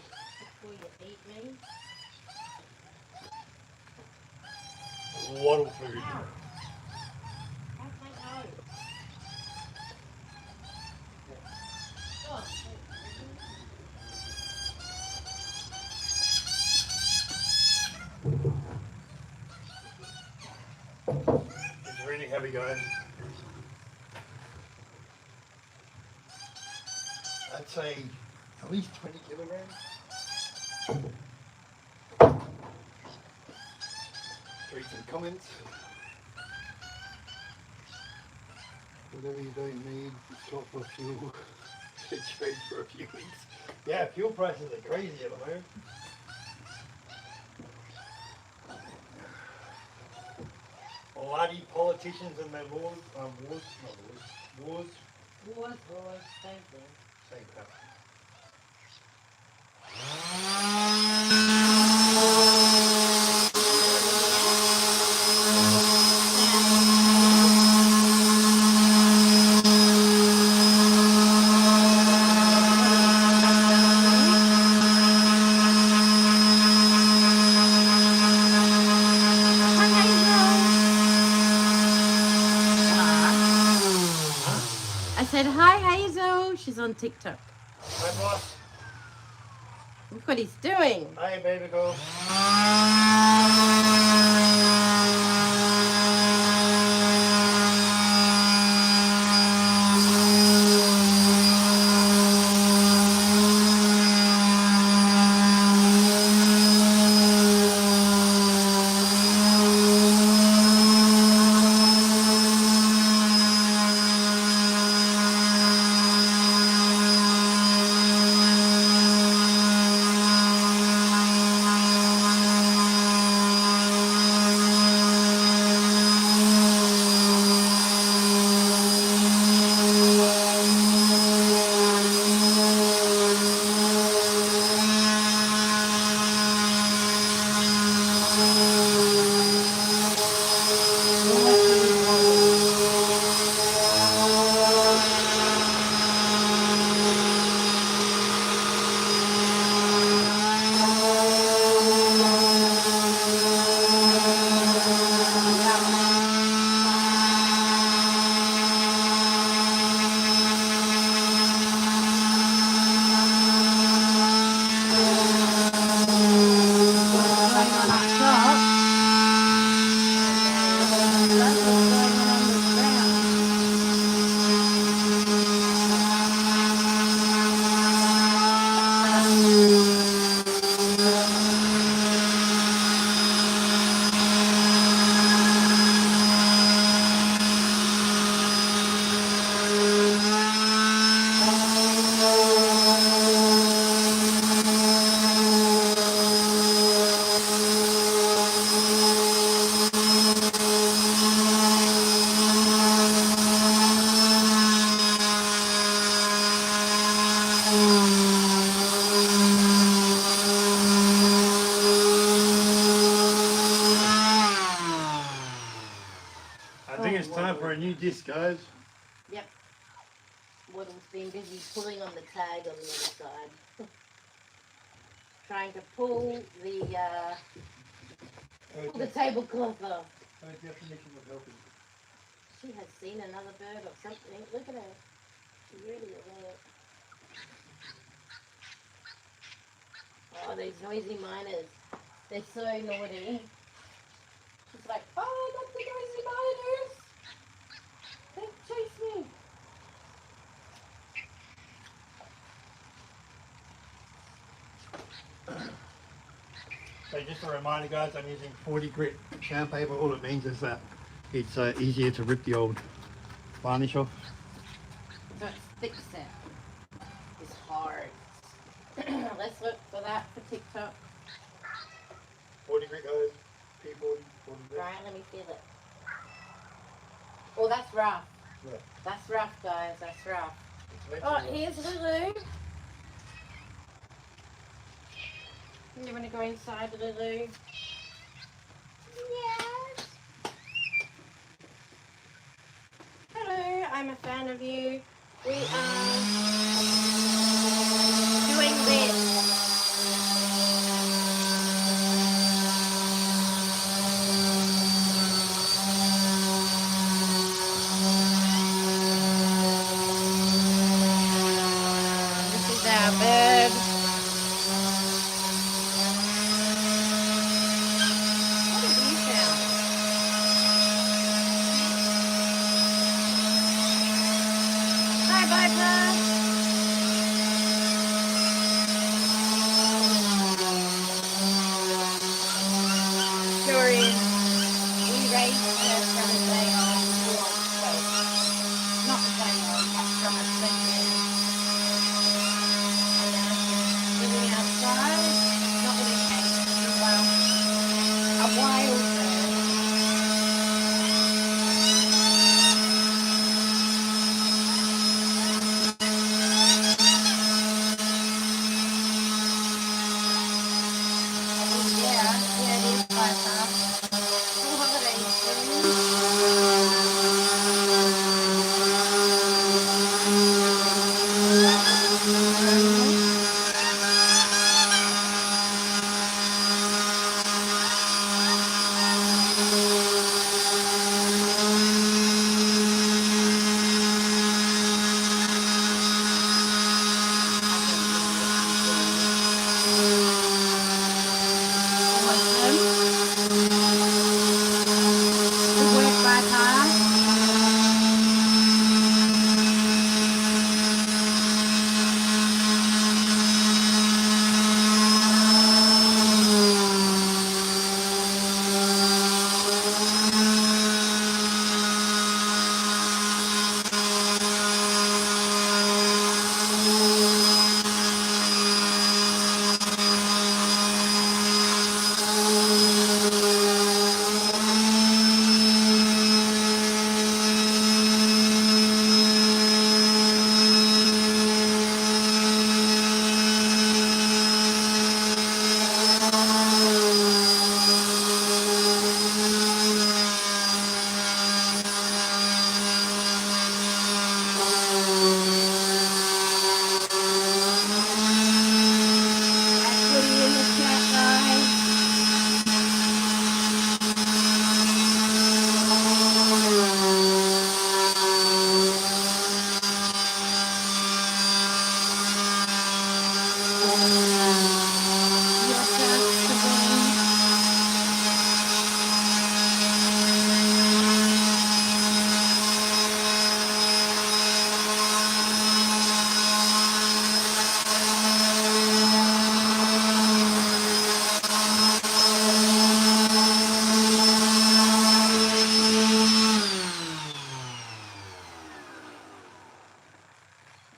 Before you eat me. A lot of food. Ow. How's my nose? Oh, It's really heavy, guys. I'd say at least 20 kilograms. Read some comments. Whatever you don't need, swap for fuel. Trade for a few weeks. Yeah, fuel prices are crazy at the moment. Bloody politicians and their wars. wars, same thing. Same crap. I said, hi, Hazel. She's on TikTok. Hi, boss. Look what he's doing. Hi, baby girl. I think it's time for a new disc, guys. Yep. Waddle's been busy pulling on the tag on the other side. Trying to pull the tablecloth off. Her definition of helping. She has seen another bird or something. Look at her. She's really alert. Oh, these noisy miners. They're so naughty. She's like, oh, not the noisy miners. They chase me. So just a reminder, guys, I'm using 40 grit sandpaper. All it means is that it's easier to rip the old varnish off. So it's thick set. It's hard. Let's look for that for TikTok. 40 grit, guys. P40, 40 grit. Right, let me feel it. Oh, that's rough. Yeah. That's rough, guys. That's rough. It's Oh, literally here's Lulu. You want to go inside, Lulu? Yes. Hello, I'm a fan of you. We are day from a day on warm. Well, not a day on, but from a segment. And then I've been living outside, not in a cage, well, a wild bird. Yeah, it is by far. School holidays soon. Almost home. Good work by far. Equity in the chat, guys. Yes,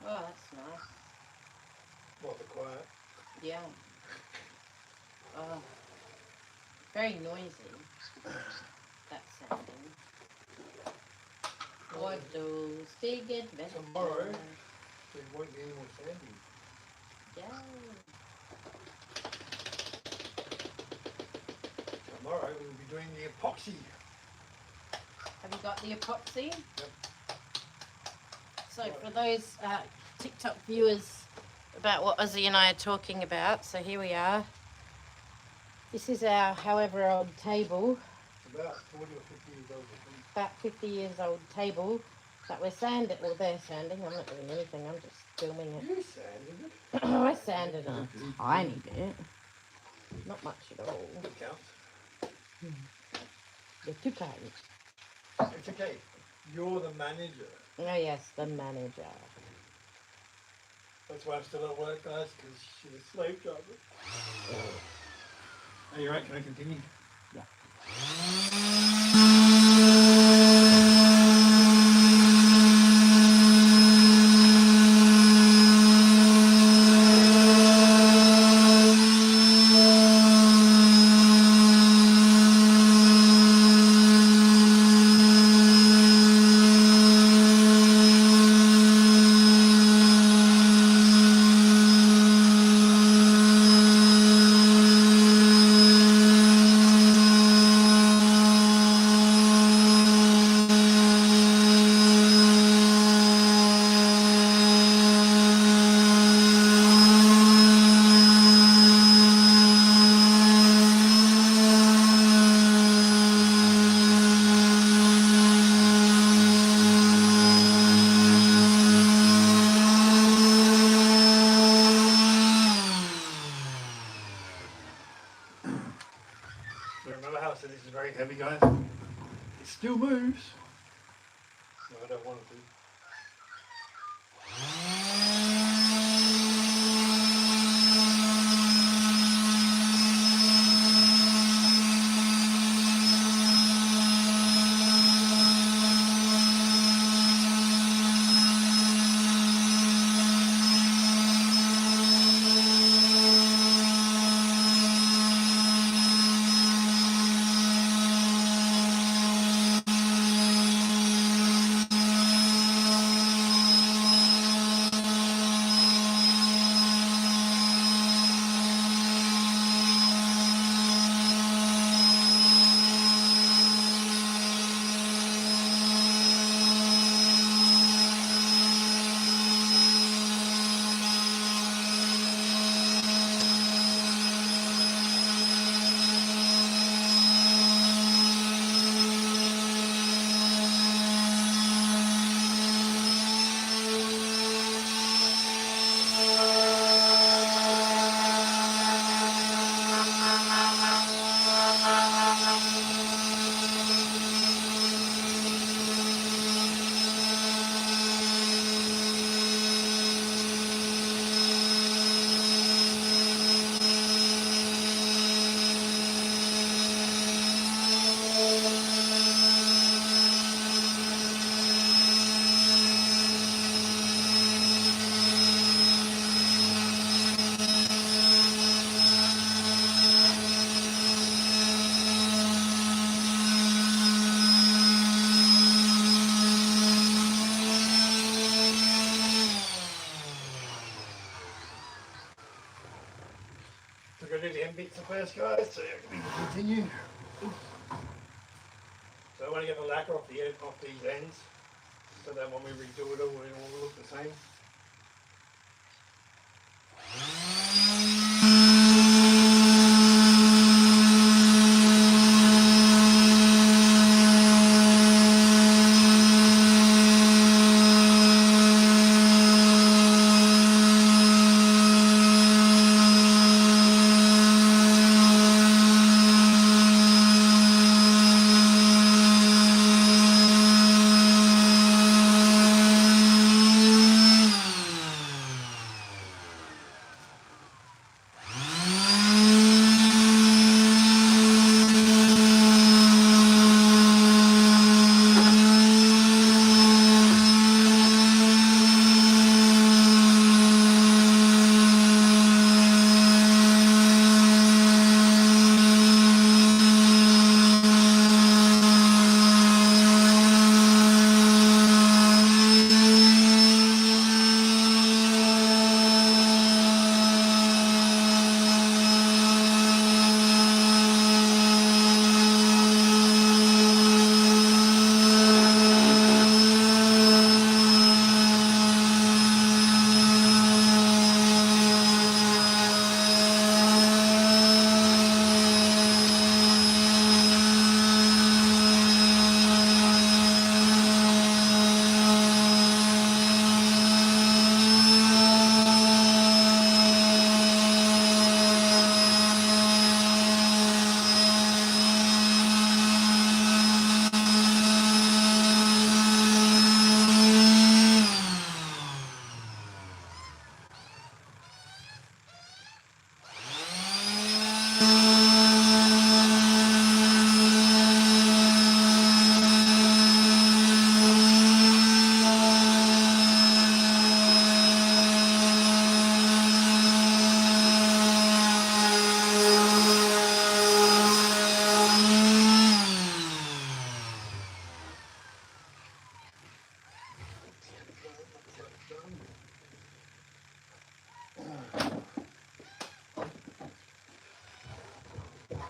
oh, that's nice. What the quiet? Yeah. Oh, very noisy. That sounding. Waddles, big adventure. Tomorrow. There won't be any more sanding. Yay. Tomorrow we'll be doing the epoxy. Have you got the epoxy? Yep. So for those TikTok viewers about what Ozzy and I are talking about, so here we are. This is our however old table, About 40 or 50 years old, I think. about 50 years old table that we're sanding, well they're sanding, I'm not doing anything, I'm just filming it. You sanded it. I sanded a tiny bit, not much at all. It counts. They're too kind. It's okay. You're the manager. Oh yes, the manager. That's why I'm still at work, guys, because she's a slave driver. Are you right? Can I continue? Yeah. Remember how I said this is very heavy, guys? It still moves. No, I don't want it to. end bits first, guys, so we can continue. So I want to get the lacquer off these ends, so that when we redo it, it will all look the same.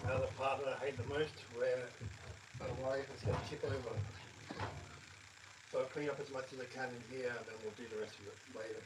Now the part that I hate the most, where I worry if it's going to tip over. So I'll clean up as much as I can in here, and then we'll do the rest of it later.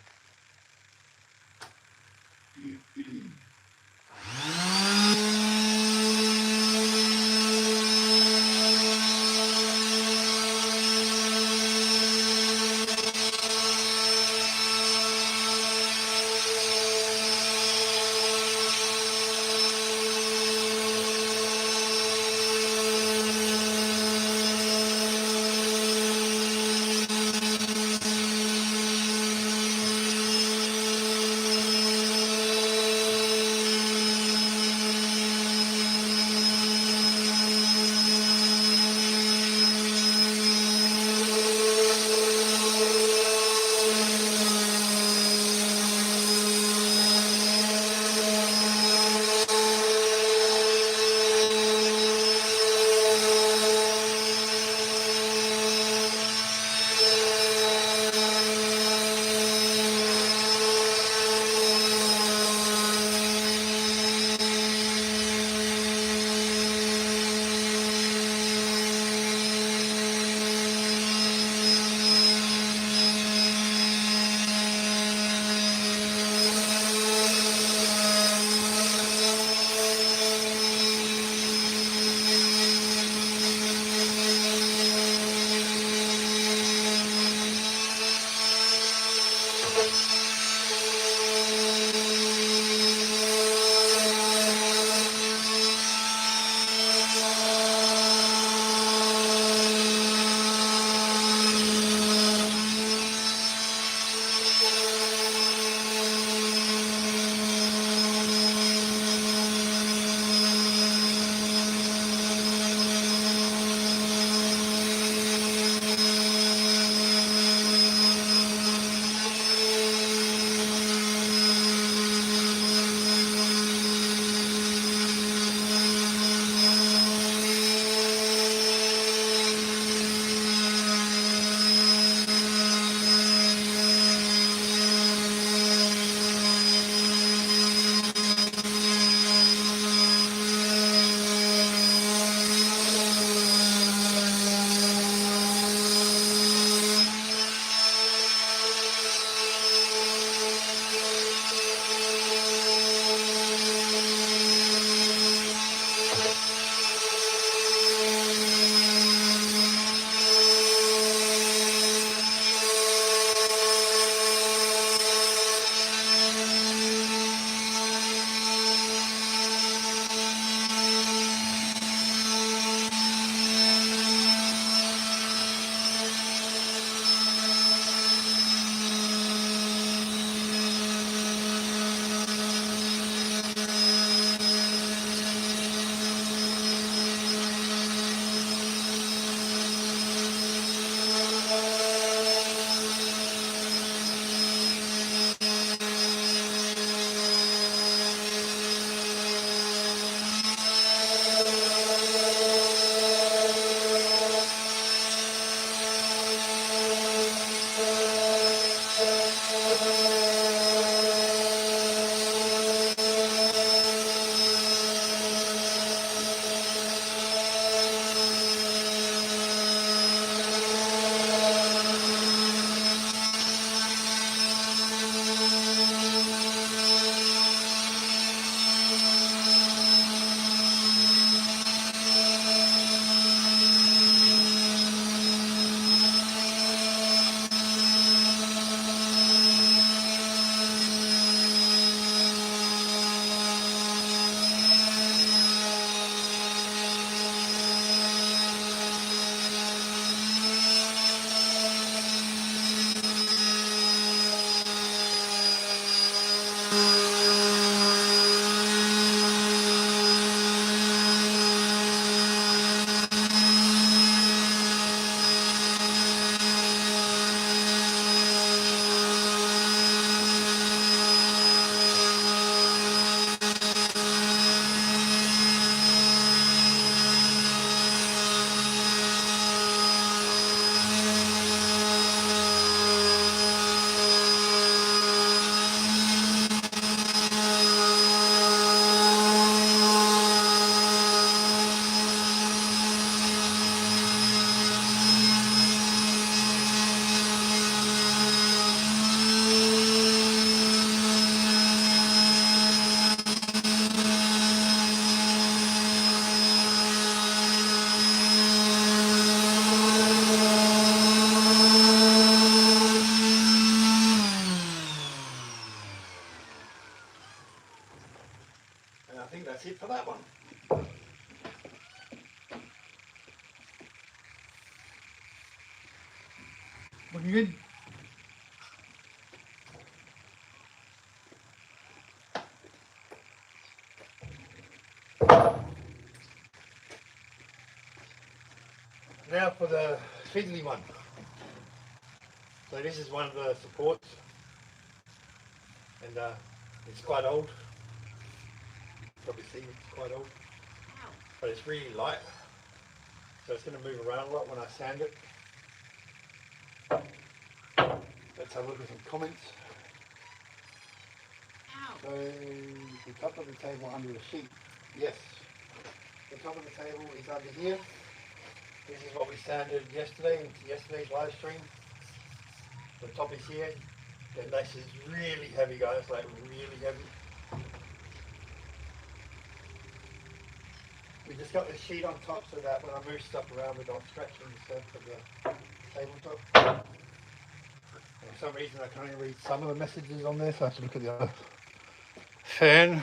And I think that's it for that one. Looking good. Now for the fiddly one. So this is one of the supports, and it's quite old. Probably see it's quite old, but it's really light, so it's going to move around a lot when I sand it. Let's have a look at some comments. So the top of the table under the sheet, yes. The top of the table is under here. This is what we sanded yesterday in yesterday's live stream. The top is here. And this is really heavy, guys, like really heavy. We just got the sheet on top so that when I move stuff around we're not scratching the surface of the tabletop. And for some reason I can only read some of the messages on there, so I have to look at the other. Fan.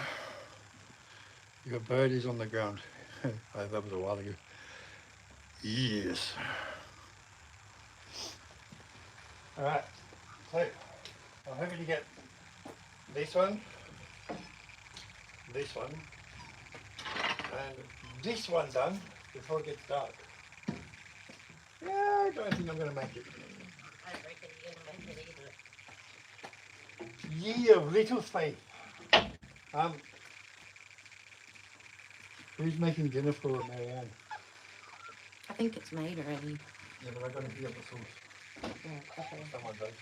Your bird is on the ground. That was a while ago. Yes. Alright, so I'm hoping to get this one, and this one done before it gets dark. Yeah, I don't think I'm going to make it. I don't reckon you're going to make it either. Ye of little faith. Who's making dinner for Marianne? I think it's made already. Yeah, but I got to heat up the sauce. Yeah, okay. Someone does.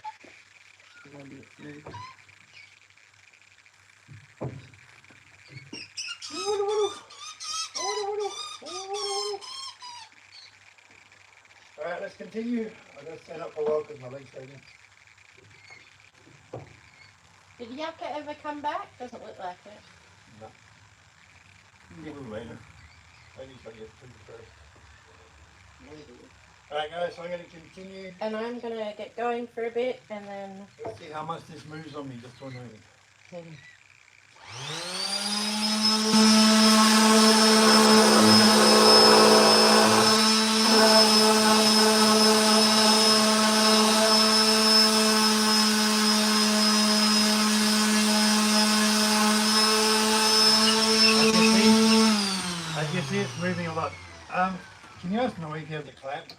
Maybe it's moved. Alright, let's continue. I'm going to stand up for a while because my leg's hurting. Did Yucca ever come back? Doesn't look like it. No. Maybe later. I need to get food first. Maybe. Alright guys, so I'm going to continue. And I'm going to get going for a bit and then... Let's see how much this moves on me just for a moment. As you see, it's moving a lot. Can you ask Noe if you have the clamp?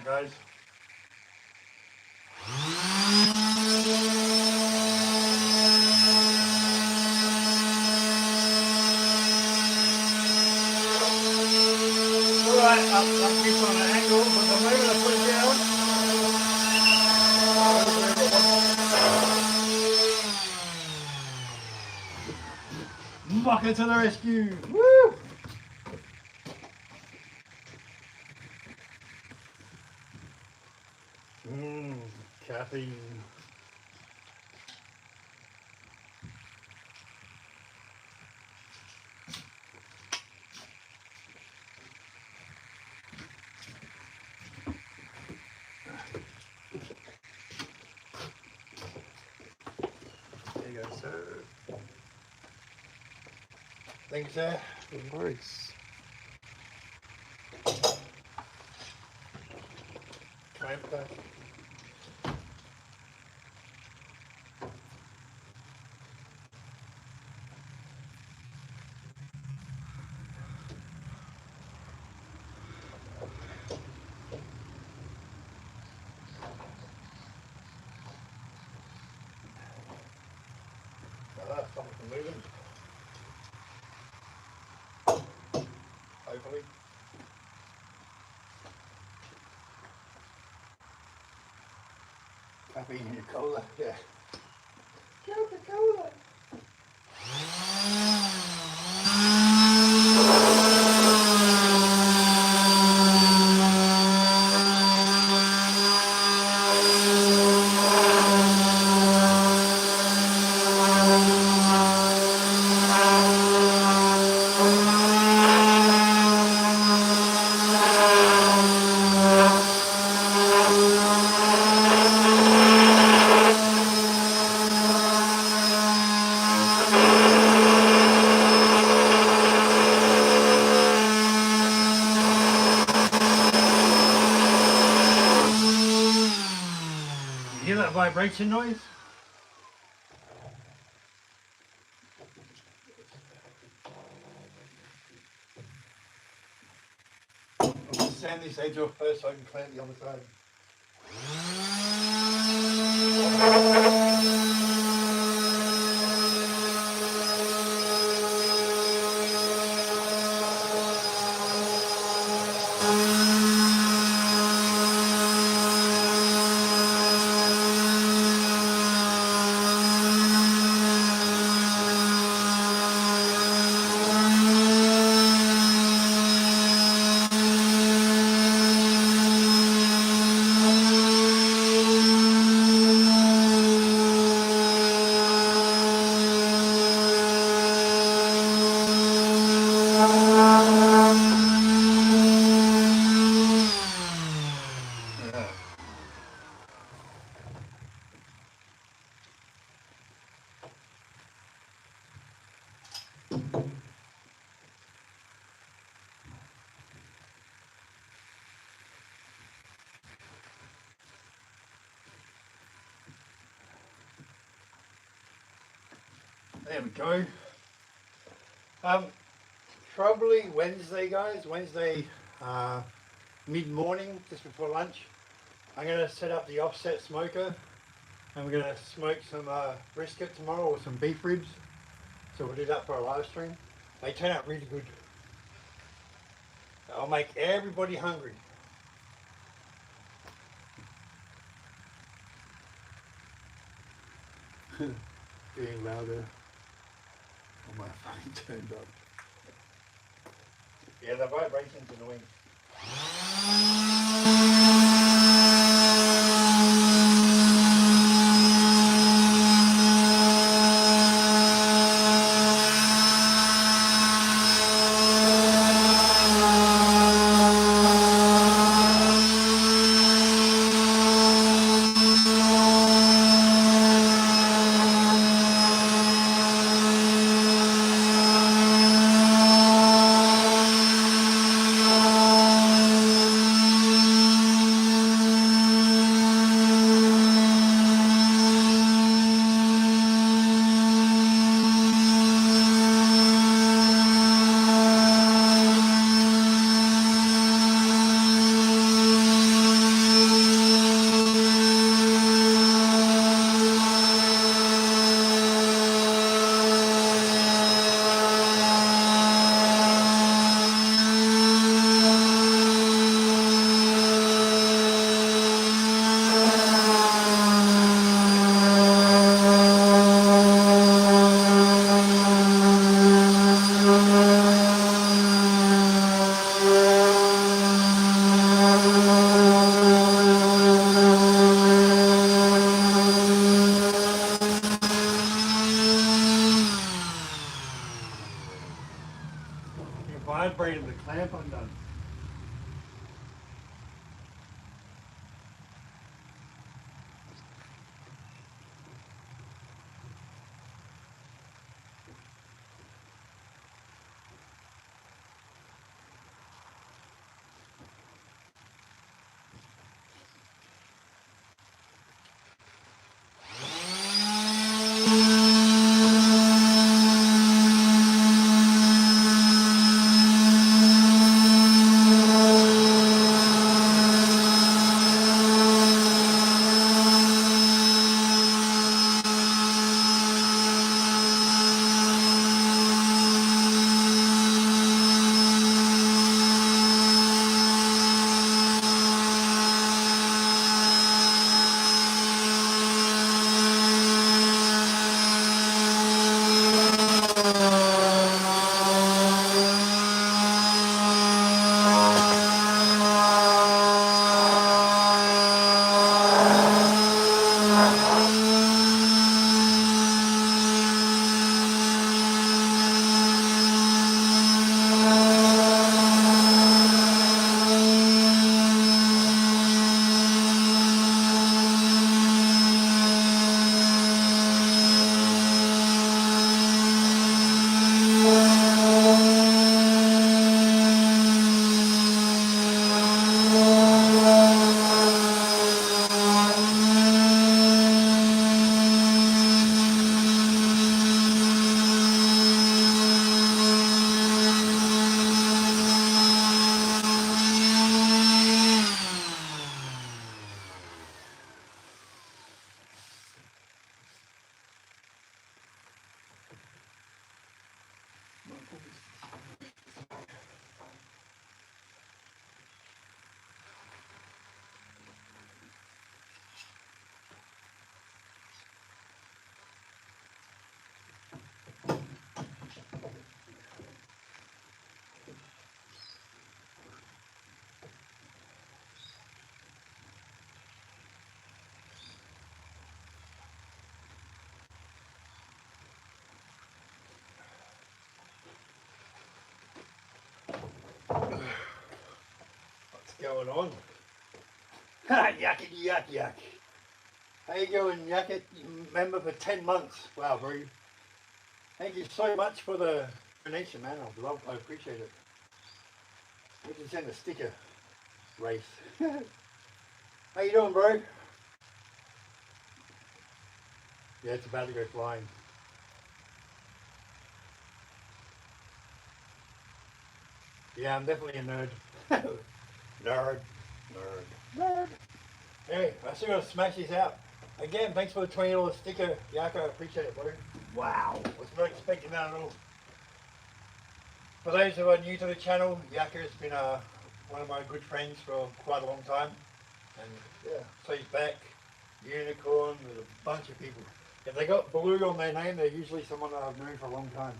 out, guys. Alright, up this on an angle, but the moment I put it down, Mocha to the rescue! Woo! Caffeine. There you go, sir. Thank you, sir. No worries. Triumph back. Something moving. Hopefully. Caffeine in your cola, yeah. Coca-Cola. You hear that vibration noise? I'll just sand this edge off first so I can clean the other side. There we go. Probably Wednesday, guys. Wednesday mid-morning, just before lunch. I'm going to set up the offset smoker and we're going to smoke some brisket tomorrow or some beef ribs. So we'll do that for a live stream. They turn out really good. I'll make everybody hungry. Being louder. Oh, my phone turned up. Yeah, the vibration's annoying. vibrating the clamp undone. What's going on? Ha! Yucky, yuck, yuck. How you going, Yucky? Member for 10 months. Wow, bro. Thank you so much for the donation, man. I appreciate it. We can send a sticker race. How you doing, bro? Yeah, it's about to go flying. Yeah, I'm definitely a nerd. Nerd. Hey, I still gotta smash these out. Again, thanks for the $20 sticker, Yako. I appreciate it, bro. Wow, was not expecting that at all. For those who are new to the channel, Yako has been one of my good friends for quite a long time. And yeah, so he's back. Unicorn, there's a bunch of people. If they got blue on their name, they're usually someone that I've known for a long time.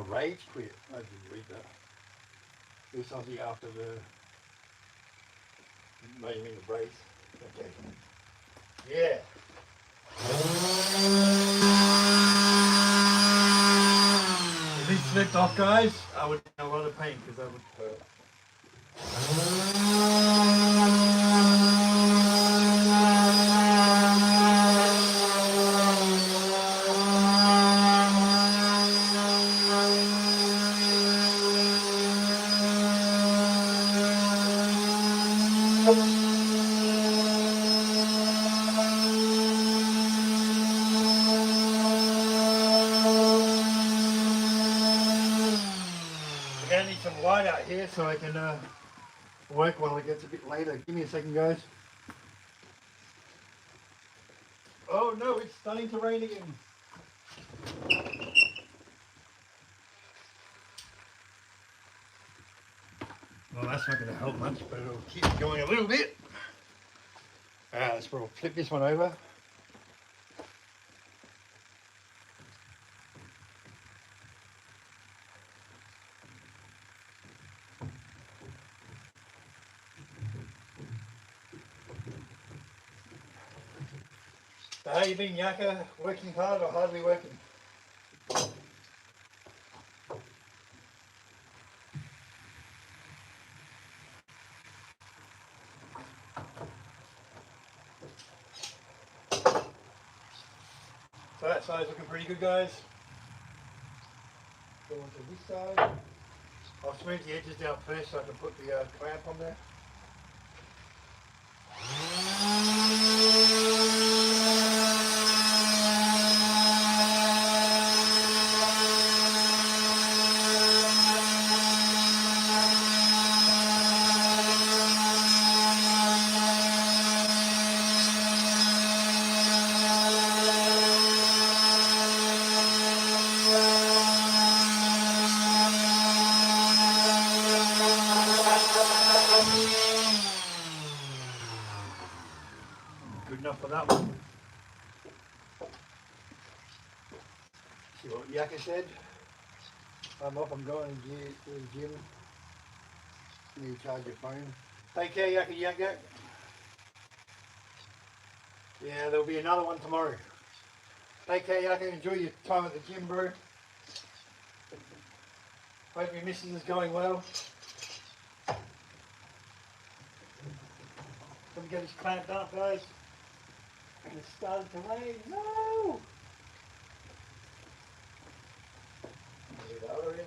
Rage quit. I didn't read that. Do something after the. No, you mean the brace? Okay. Yeah. If he slipped off, guys, I would be in a lot of pain because that would hurt. I need some light out here so I can work while it gets a bit later. Give me a second, guys. Oh no, it's starting to rain again. Well, that's not going to help much, but it'll keep it going a little bit. Alright, let's probably flip this one over. So how you been, Yaka? Working hard or hardly working? So that side's looking pretty good, guys. Go on to this side. I'll smooth the edges out first so I can put the clamp on there. Good enough for that one. See what Yaka said? I'm off, I'm going to the gym. You need to charge your phone. Take care, Yaka Yaka. Yeah, there'll be another one tomorrow. Take care, Yaka. Enjoy your time at the gym, bro. Hope your missus is going well. Let me get this clamped up, guys. And it started to rain. No! Leave the other end.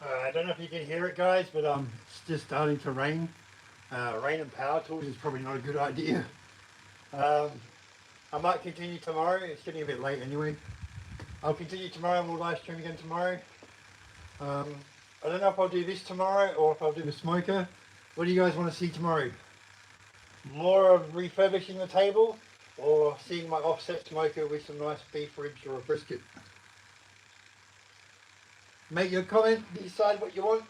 I don't know if you can hear it, guys, but it's just starting to rain. Rain and power tools is probably not a good idea. I might continue tomorrow. It's getting a bit late anyway. I'll continue tomorrow and we'll live stream again tomorrow. I don't know if I'll do this tomorrow or if I'll do the smoker. What do you guys want to see tomorrow? More of refurbishing the table or seeing my offset smoker with some nice beef ribs or a brisket? Make your comment, decide what you want.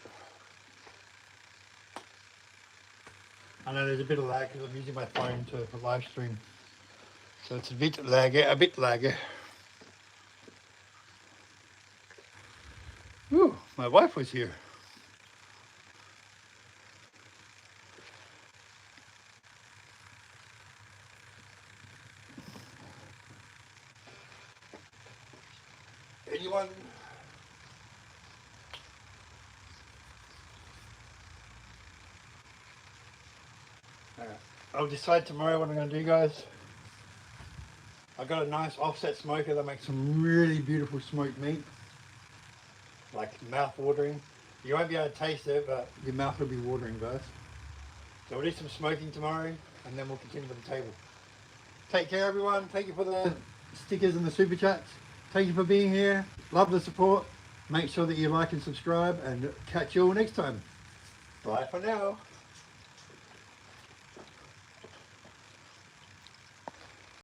I know there's a bit of lag because I'm using my phone to live stream. So it's a bit laggy. Ooh, my wife was here. Anyone? I'll decide tomorrow what I'm going to do, guys. I've got a nice offset smoker that makes some really beautiful smoked meat. Like mouth watering. You won't be able to taste it, but your mouth will be watering, guys. So we'll do some smoking tomorrow and then we'll continue with the table. Take care, everyone. Thank you for the stickers and the super chats. Thank you for being here. Love the support. Make sure that you like and subscribe and catch you all next time. Bye for now.